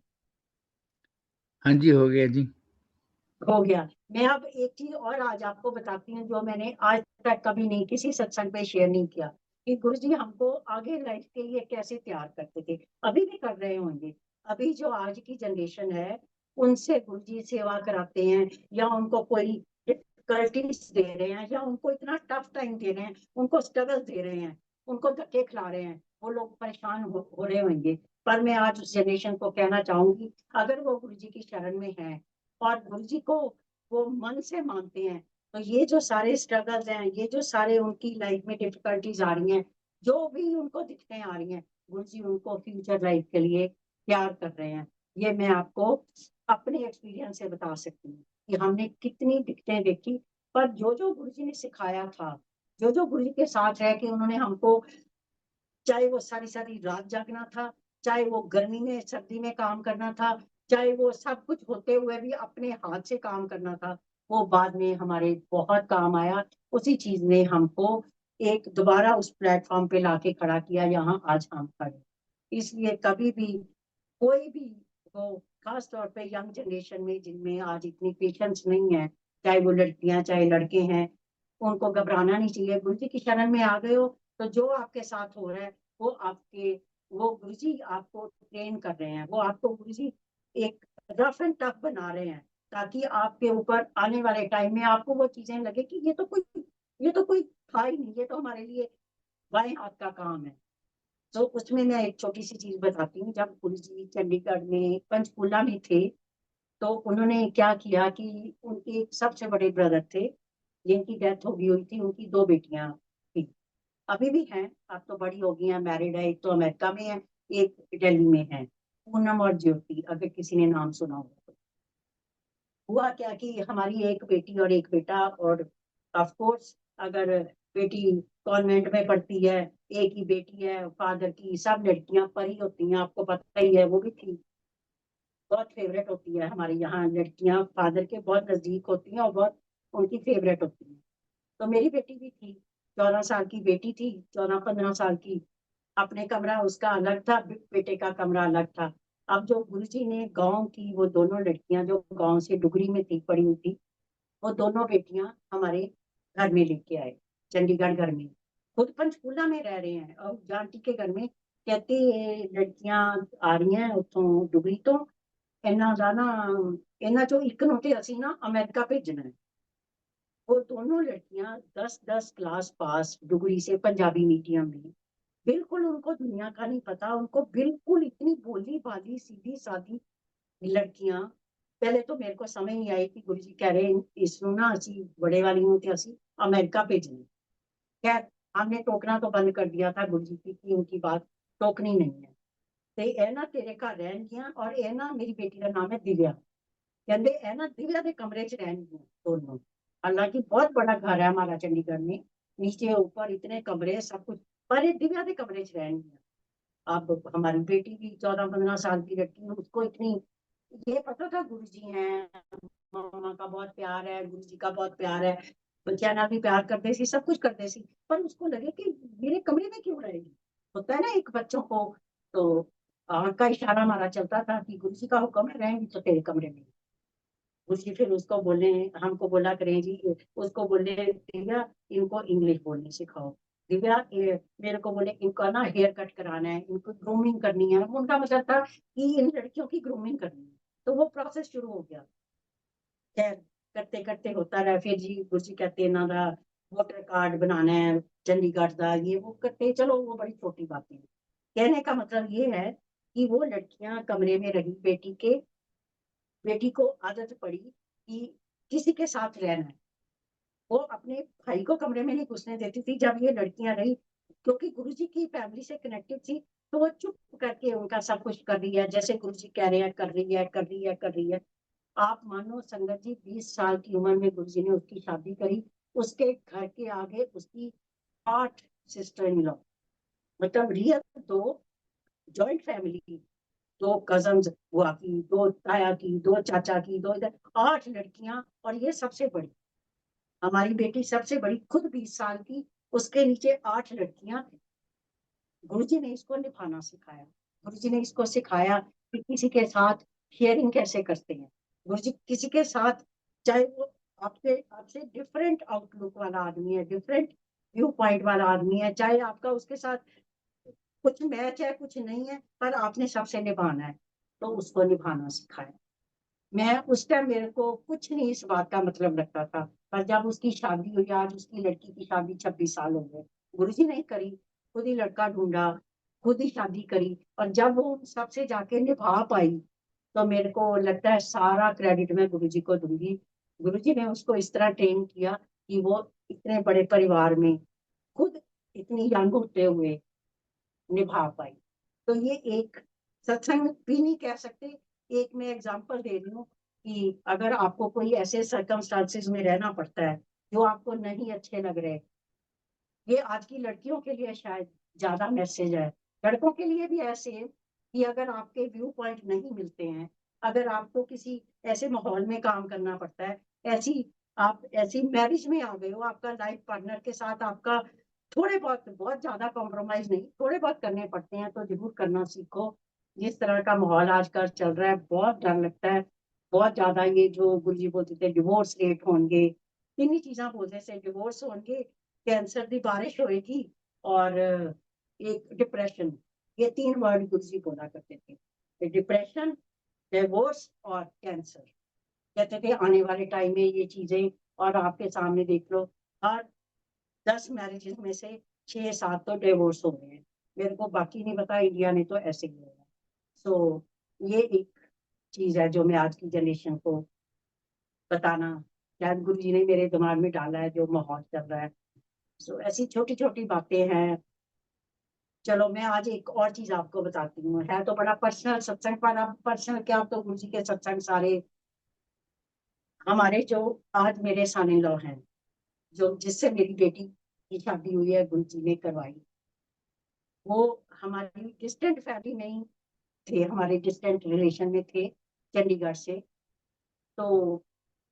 हाँ जी, हो गया जी। हो गया। मैं अब एक चीज और आज आपको बताती हूँ, जो मैंने आज तक कभी नहीं किसी सत्संग पे शेयर नहीं किया, कि गुरु जी हमको आगे लाइफ के लिए कैसे तैयार करते थे, अभी भी कर रहे होंगे। अभी जो आज की जनरेशन है, उनसे गुरु जी सेवा कराते हैं, या उनको कोई डिफिकल्टीज दे रहे हैं, या उनको इतना टफ टाइम दे रहे हैं, उनको स्ट्रगल दे रहे हैं, उनको धक्के खिला रहे हैं, वो लोग परेशान हो रहे होंगे। पर मैं आज उस जनरेशन को कहना चाहूंगी, अगर वो गुरु जी की शरण में है और गुरु जी को वो मन से मानते हैं, तो ये जो सारे स्ट्रगल्स हैं, ये जो सारे उनकी लाइफ में डिफिकल्टीज आ रही हैं, जो भी उनको दिक्कतें आ रही हैं, गुरु जी उनको फ्यूचर लाइफ के लिए तैयार कर रहे हैं। ये मैं आपको अपने एक्सपीरियंस से बता सकती हूँ कि हमने कितनी दिक्कतें देखी। पर जो जो गुरु जी ने सिखाया था, जो जो गुरु जी के साथ रह के उन्होंने हमको, चाहे वो सारी सारी रात जागना था, चाहे वो गर्मी में सर्दी में काम करना था, चाहे वो सब कुछ होते हुए भी अपने हाथ से काम करना था, वो बाद में हमारे बहुत काम आया। उसी चीज ने हमको एक दोबारा उस प्लेटफॉर्म पे लाके खड़ा किया, यहाँ आज हम खड़े। इसलिए कभी भी कोई भी हो, खास तौर पे यंग जनरेशन में जिनमें आज इतनी पेशेंस नहीं है, चाहे वो लड़कियां चाहे लड़के हैं, उनको घबराना नहीं चाहिए। गुरु जी की शरण में आ गए हो, तो जो आपके साथ हो रहा है, वो आपके, वो गुरु जी आपको ट्रेन कर रहे हैं, वो आपको गुरु जी एक रफ एंड टफ बना रहे हैं, ताकि आपके ऊपर आने वाले टाइम में आपको वो चीजें लगे कि ये तो कोई था ही नहीं, ये तो हमारे लिए बाएं हाथ का काम है। तो उसमें मैं एक छोटी सी चीज बताती हूँ। जब गुरु जी चंडीगढ़ में पंचकूला में थे, तो उन्होंने क्या किया कि उनके एक सबसे बड़े ब्रदर थे, जिनकी डेथ हो गई हुई थी, उनकी दो बेटियां थी, अभी भी हैं, अब तो बड़ी हो गई हैं, मैरिड है, एक तो अमेरिका में है, एक दिल्ली में है, पूनम और ज्योति, अगर किसी ने नाम सुना हो तो। हुआ क्या कि हमारी एक बेटी और एक बेटा, और ऑफ कोर्स अगर बेटी कॉन्वेंट में पढ़ती है, एक ही बेटी है, फादर की सब लड़कियां परी होती हैं, आपको पता ही है, वो भी थी, बहुत फेवरेट होती है हमारे यहाँ लड़कियां, फादर के बहुत नजदीक होती हैं और बहुत उनकी फेवरेट होती हैं। तो मेरी बेटी भी थी। 14 साल की बेटी थी, 14-15 साल की। अपने कमरा उसका अलग था, बेटे का कमरा अलग था। अब जो गुरुजी ने गांव की वो दोनों लड़कियां जो गांव से डुगरी में थी पड़ी हुई थी, वो दोनों बेटियां हमारे घर में लेके आए, चंडीगढ़ घर में। खुद पंचकूला में रह रहे हैं और जानटी के घर में कहते ये लड़कियां आ रही हैं उतों डुगरी तो इन्ना दा ना इन्ना चो एक ਨੂੰ ਤੇ ਅਸੀਂ ਨਾ अमेरिका भेजना है। वो दोनों लड़कियां 10-10 क्लास पास डुगरी से पंजाबी मीडियम में, बिल्कुल उनको दुनिया का नहीं पता, उनको बिल्कुल इतनी भोली भाली सीधी सादी लड़कियां। पहले तो मेरे को समझ नहीं आई कि गुरु जी कह रहे हैं इसको ना असी बड़े वाली ਨੂੰ ਤੇ ਅਸੀਂ अमेरिका भेजना। खैर हमने टोकना तो बंद कर दिया था गुरु जी की उनकी बात टोकनी नहीं है। ਤੇ ਇਹ ਨਾ ਤੇਰੇ ਘਰ ਰਹਿਣਗੀਆਂ ਔਰ ਇਹ ਨਾ ਮੇਰੀ ਬੇਟੀ ਦਾ ਨਾਮ ਹੈ ਦਿव्या। कहते है ना दिव्या के कमरे च रहनगियां दोनों। हालांकि बहुत बड़ा घर है हमारा चंडीगढ़ में, नीचे ऊपर इतने कमरे सब कुछ, पर ये दिव्या के कमरे च रहनगियां। अब हमारी बेटी भी 14-15 साल की लड़की है, उसको इतनी ये पता था गुरु जी हैं, मामा का बहुत प्यार है, गुरु जी का बहुत प्यार है, बच्चा ना भी प्यार करते सी, सब कुछ करते सी, पर उसको लगे कि मेरे कमरे में क्यों रहेगी। होता है ना एक बच्चों को, तो आंख का इशारा हमारा चलता था कि गुरु जी का हुक्म है रहेंगी तो तेरे कमरे में। गुरुजी फिर उसको बोले, हमको बोला करें जी, उसको बोले दिव्या इनको इंग्लिश बोलनी सिखाओ। दिव्या मेरे को बोले इनका ना हेयर कट कराना है, इनको ग्रूमिंग करनी है। उनका मतलब था कि इन लड़कियों की ग्रूमिंग करनी है, तो वो प्रोसेस शुरू हो गया। खैर करते करते होता रहा, फिर जी गुरुजी कहते इन्हों का वोटर कार्ड बनाना है चंडीगढ़ का, ये वो करते चलो, वो बड़ी छोटी बातें हैं। कहने का मतलब ये है कि वो लड़कियां कमरे में रही बेटी के, बेटी को आदत पड़ी कि किसी के साथ रहना है। वो अपने भाई को कमरे में नहीं घुसने देती थी जब ये लड़कियां रही, क्योंकि गुरुजी की फैमिली से कनेक्टेड थी, तो वो चुप करके उनका सब कुछ कर रही है, जैसे गुरुजी कह रहे हैं कर रही है, कर रही है, कर रही है। आप मानो संगत जी 20 साल की उम्र में गुरुजी ने उसकी शादी करी। उसके घर के आगे उसकी 8 सिस्टर इन लॉ, मतलब रियल दो जॉइंट फैमिली की, दो कजन बुआ की, दो ताया की, दो चाचा की, दो इधर 8 लड़कियां, और ये सबसे बड़ी हमारी बेटी सबसे बड़ी, खुद 20 साल की, उसके नीचे 8 लड़कियां। गुरुजी ने इसको निभाना सिखाया, गुरुजी ने इसको सिखाया कि किसी के साथ शेयरिंग कैसे करते हैं। गुरुजी किसी के साथ, चाहे वो आपसे आपसे डिफरेंट आउटलुक वाला आदमी है, डिफरेंट व्यू पॉइंट वाला आदमी है, चाहे आपका उसके साथ कुछ मैच है कुछ नहीं है, पर आपने सबसे निभाना है, तो उसको निभाना सिखाया। मैं उस टाइम मेरे को कुछ नहीं इस बात का मतलब लगता था, पर जब उसकी शादी हुई, आज उसकी लड़की की शादी 26 साल हो गए, गुरुजी ने करी, खुद ही लड़का ढूंढा, खुद ही शादी करी, और जब वो उन सबसे जाके निभा पाई, तो मेरे को लगता है सारा क्रेडिट मैं गुरुजी को दूंगी। गुरुजी ने उसको इस तरह ट्रेन किया कि वो इतने बड़े परिवार में खुद इतनी यंग होते हुए निभा पाई। तो ये एक सत्संग भी नहीं कह सकते, एक मैं एग्जांपल दे रही हूँ कि अगर आपको कोई ऐसे सर्कमस्टांसेस में रहना पड़ता है जो आपको नहीं अच्छे लग रहे, ये आज की लड़कियों के लिए शायद ज्यादा मैसेज है, लड़कों के लिए भी ऐसे है कि अगर आपके व्यू पॉइंट नहीं मिलते हैं, अगर आपको किसी ऐसे माहौल में काम करना पड़ता है, ऐसी आप ऐसी मैरिज में आ गए हो, आपका लाइफ पार्टनर के साथ आपका थोड़े बहुत, बहुत ज्यादा कॉम्प्रोमाइज नहीं, थोड़े बहुत करने पड़ते हैं, तो जरूर करना सीखो। जिस तरह का माहौल आजकल चल रहा है बहुत डर लगता है, बहुत ज्यादा ये जो गुरुजी बोलते थे डिवोर्स रेट होंगे, इन्हीं चीजा बोलते से डिवोर्स होंगे, कैंसर की बारिश होएगी, और एक डिप्रेशन, ये 3 वर्ड गुरुजी बोला करते थे, डिप्रेशन, डिवोर्स और कैंसर। कहते थे आने वाले टाइम में ये चीजें, और आपके सामने देख लो, हर 10 मैरिजेस में से 6-7 तो डिवोर्स हो गए हैं। मेरे को बाकी नहीं पता, इंडिया में तो ऐसे ही होगा। सो ये एक चीज है जो मैं आज की जनरेशन को बताना, शायद गुरु जी ने मेरे दिमाग में डाला है जो माहौल चल रहा है। सो ऐसी छोटी छोटी बातें हैं। चलो मैं आज एक और चीज आपको बताती हूँ, है तो बड़ा पर्सनल सत्संग, पर अब पर्सनल क्या, तो गुरु जी के सत्संग सारे हमारे जो आज मेरे सन इन लॉ हैं, जो जिससे मेरी बेटी की शादी हुई है गुरु जी ने करवाई, वो हमारी डिस्टेंट फैमिली नहीं थे, हमारे डिस्टेंट रिलेशन में थे चंडीगढ़ से। तो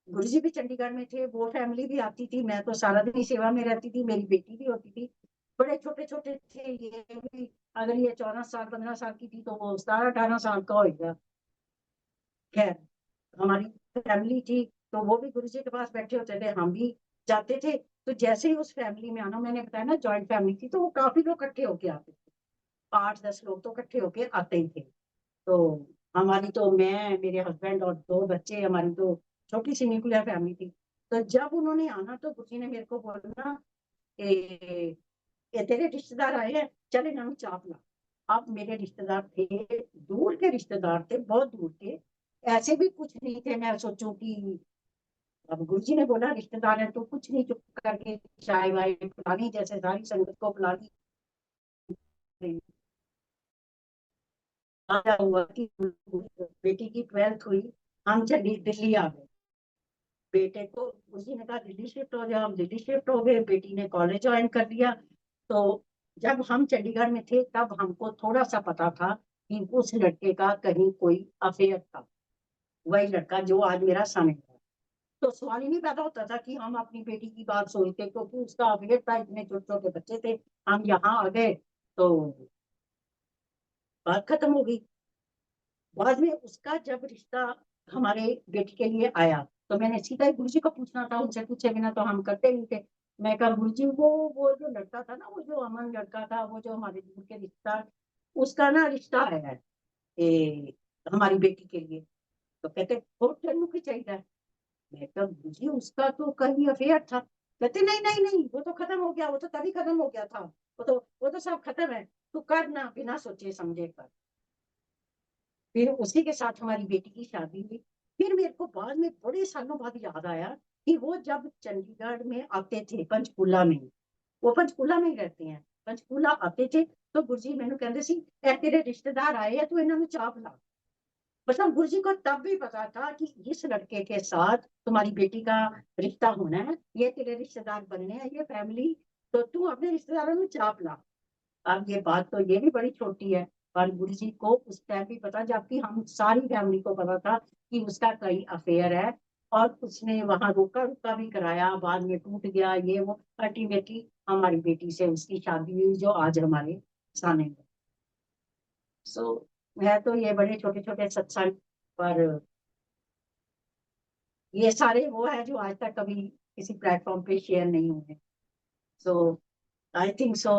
गुरुजी भी चंडीगढ़ में थे, वो फैमिली भी आती थी, मैं तो सारा दिन ही सेवा में रहती थी, मेरी बेटी भी होती थी। बड़े छोटे छोटे थे ये भी, अगर ये 14 साल 15 साल की थी तो वो 17 18 साल का हो गया। खैर, हमारी फैमिली थी, तो वो भी गुरुजी के पास बैठे होते थे, हम भी जाते थे। तो जैसे ही उस फैमिली में आना, मैंने बताया ना जॉइंट फैमिली थी, तो वो काफी लोग इकट्ठे होके आते थे, 8 10 लोग तो इकट्ठे होके आते ही थे। तो हमारी तो मैं, मेरे हस्बैंड और 2 बच्चे, हमारी तो छोटी सी न्यूक्लियर फैमिली थी। तो जब उन्होंने आना तो गुरुजी ने मेरे को बोलना, ए, ये तेरे रिश्तेदार आए हैं, चल इन्होंने चाप ला। अब मेरे रिश्तेदार थे, दूर के रिश्तेदार थे, बहुत दूर के, ऐसे भी कुछ नहीं थे मैं सोचूं कि, अब गुरुजी ने बोला रिश्तेदार है तो कुछ नहीं, चुप करके चाय वाय पिलानी, जैसे सारी संगत को पिलानी। आया हुआ कि बेटी की 12th हुई, हम चली दिल्ली आ गए। बेटे को उसी ने कहा दिल्ली शिफ्ट हो जाओ, हम दिल्ली शिफ्ट हो गए, बेटी ने कॉलेज ज्वाइन कर लिया। तो जब हम चंडीगढ़ में थे तब हमको थोड़ा सा पता था कि उस लड़के का कहीं कोई अफेयर था, वही लड़का जो आज मेरा सन है। तो सवाल ही नहीं पैदा होता था कि हम अपनी बेटी की बात सोचते, क्योंकि उसका अफेयर था, इतने छोटे छोटे बच्चे थे। हम यहाँ आ गए तो बात खत्म हो गई। बाद में उसका जब रिश्ता हमारे बेटी के लिए आया, तो मैंने सीधा ही गुरुजी को पूछना था, उनसे पूछे बिना तो हम करते नहीं थे। मैं कहा गुरुजी, वो जो लड़का था ना, वो जो अमन लड़का था, वो जो हमारे दूर के रिश्ता, उसका ना रिश्ता आया है हमारी बेटी के लिए। तो कहते बहुत मुख्य चाहिए। मैं कहा गुरुजी, उसका तो कहीं अफेयर था। कहते नहीं नहीं नहीं, वो तो खत्म हो गया, वो तो तभी खत्म हो गया था, वो तो सब खत्म है, तू कर ना, बिना सोचे समझे कर। फिर उसी के साथ हमारी बेटी की शादी हुई। फिर मेरे को बाद में बड़े सालों बाद याद आया कि वो जब चंडीगढ़ में आते थे, पंचकूला में, वो पंचकूला में ही रहते हैं, पंचकूला आते थे, तो गुरुजी मैंने कहते सी, "ए तेरे रिश्तेदार आए हैं, तो इन्होंने चाप ला।" मतलब गुरुजी को तब भी पता था कि इस लड़के के साथ तुम्हारी बेटी का रिश्ता होना है, ये तेरे रिश्तेदार बनने हैं, ये फैमिली, तो तू अपने रिश्तेदारों में चाप ला। अब ये बात तो ये भी बड़ी छोटी है, पर गुरुजी को उस टाइम भी पता, जबकि हम सारी फैमिली को पता था कि उसका कई अफेयर है। और उसने वहां रोका रुका भी कराया, बाद में टूट गया ये वो, अल्टीमेटली हमारी बेटी से उसकी शादी हुई, जो आज हमारे सामने है। सो है तो ये बड़े छोटे छोटे सत्संग, पर ये सारे वो है जो आज तक कभी किसी प्लेटफॉर्म पे शेयर नहीं हुए। So I think so,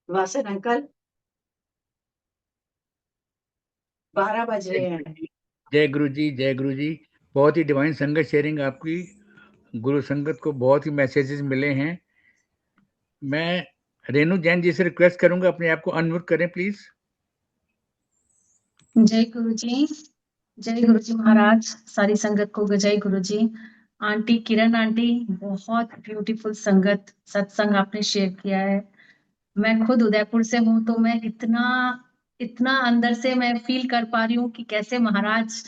Vasan uncle, 12 बज जय रहे गुरु हैं। जी, जय गुरु जी, जय गुरु जी। बहुत ही डिवाइन संगत शेयरिंग आपकी। गुरु संगत को बहुत ही मैसेजेस मिले हैं। मैं रेणु जैन जी से रिक्वेस्ट करूंगा, अपने आप को अनम्यूट करें प्लीज। जय गुरु जी, जय गुरु जी महाराज, सारी संगत को जय गुरु जी। आंटी किरण आंटी, बहुत ब्यूटीफुल संगत सत्संग आपने शेयर किया है। मैं खुद उदयपुर से हूँ, तो मैं इतना इतना अंदर से मैं फील कर पा रही हूँ कि कैसे महाराज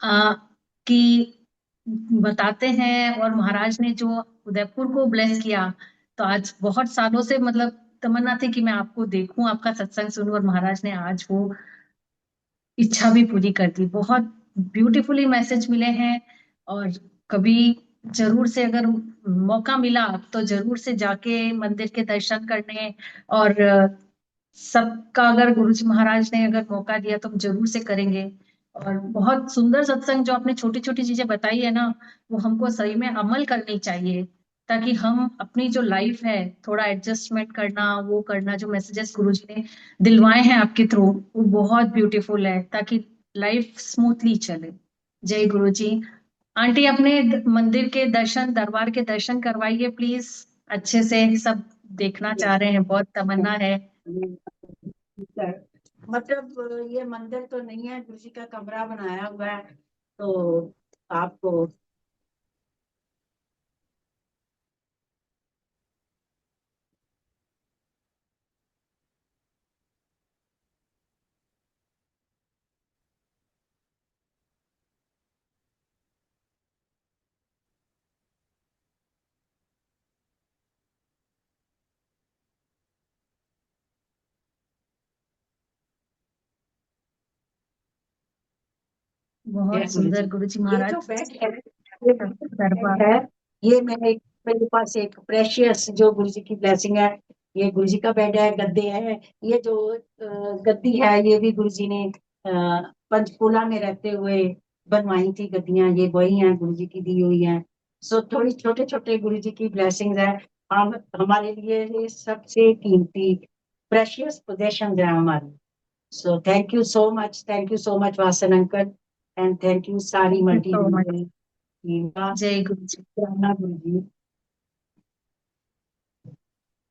आ, की बताते हैं, और महाराज ने जो उदयपुर को ब्लेस किया। तो आज बहुत सालों से मतलब तमन्ना थी कि मैं आपको देखूं, आपका सत्संग सुनूं, और महाराज ने आज वो इच्छा भी पूरी कर दी। बहुत ब्यूटीफुली मैसेज मिले हैं। और कभी जरूर से अगर मौका मिला तो जरूर से जाके मंदिर के दर्शन करने, और सबका अगर गुरुजी महाराज ने अगर मौका दिया तो हम जरूर से करेंगे। और बहुत सुंदर सत्संग जो आपने छोटी छोटी चीजें बताई है ना, वो हमको सही में अमल करनी चाहिए, ताकि हम अपनी जो लाइफ है थोड़ा एडजस्टमेंट करना, वो करना, जो मैसेजेस गुरुजी ने दिलवाए हैं आपके थ्रू, वो बहुत ब्यूटीफुल है, ताकि लाइफ स्मूथली चले। जय गुरु जी। आंटी अपने मंदिर के दर्शन, दरबार के दर्शन करवाइए प्लीज, अच्छे से सब देखना चाह रहे हैं, बहुत तमन्ना है। मतलब ये मंदिर तो नहीं है, गुरु जी का कमरा बनाया हुआ है, तो आपको बहुत सुंदर गुरुजी ये जो महाराज। बैग है, ये दरबार बैग है, ये मेरे पास एक प्रेशियस जो गुरुजी की ब्लेसिंग है, ये गुरुजी का बेड है, गद्दे है, ये जो गद्दी है ये भी गुरुजी ने पंचकूला में रहते हुए बनवाई थी गद्दियां, ये वही हैं गुरुजी की दी हुई हैं। सो थोड़ी छोटे छोटे गुरुजी की ब्लेसिंग्स है, हम हमारे लिए ये सबसे कीमती प्रेशियस पोजेशन है हमारी। So thank you so much Vasan uncle, and thank you सारी so much। multilingual team का। जय गुरुजी। शुक्राना गुरुजी,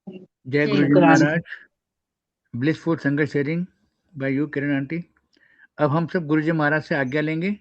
जय जय Guruji Guruji. Maharaj. Blissful sangat sharing by you Kiran aunty. अब हम सब गुरुजी महाराज से आज्ञा लेंगे।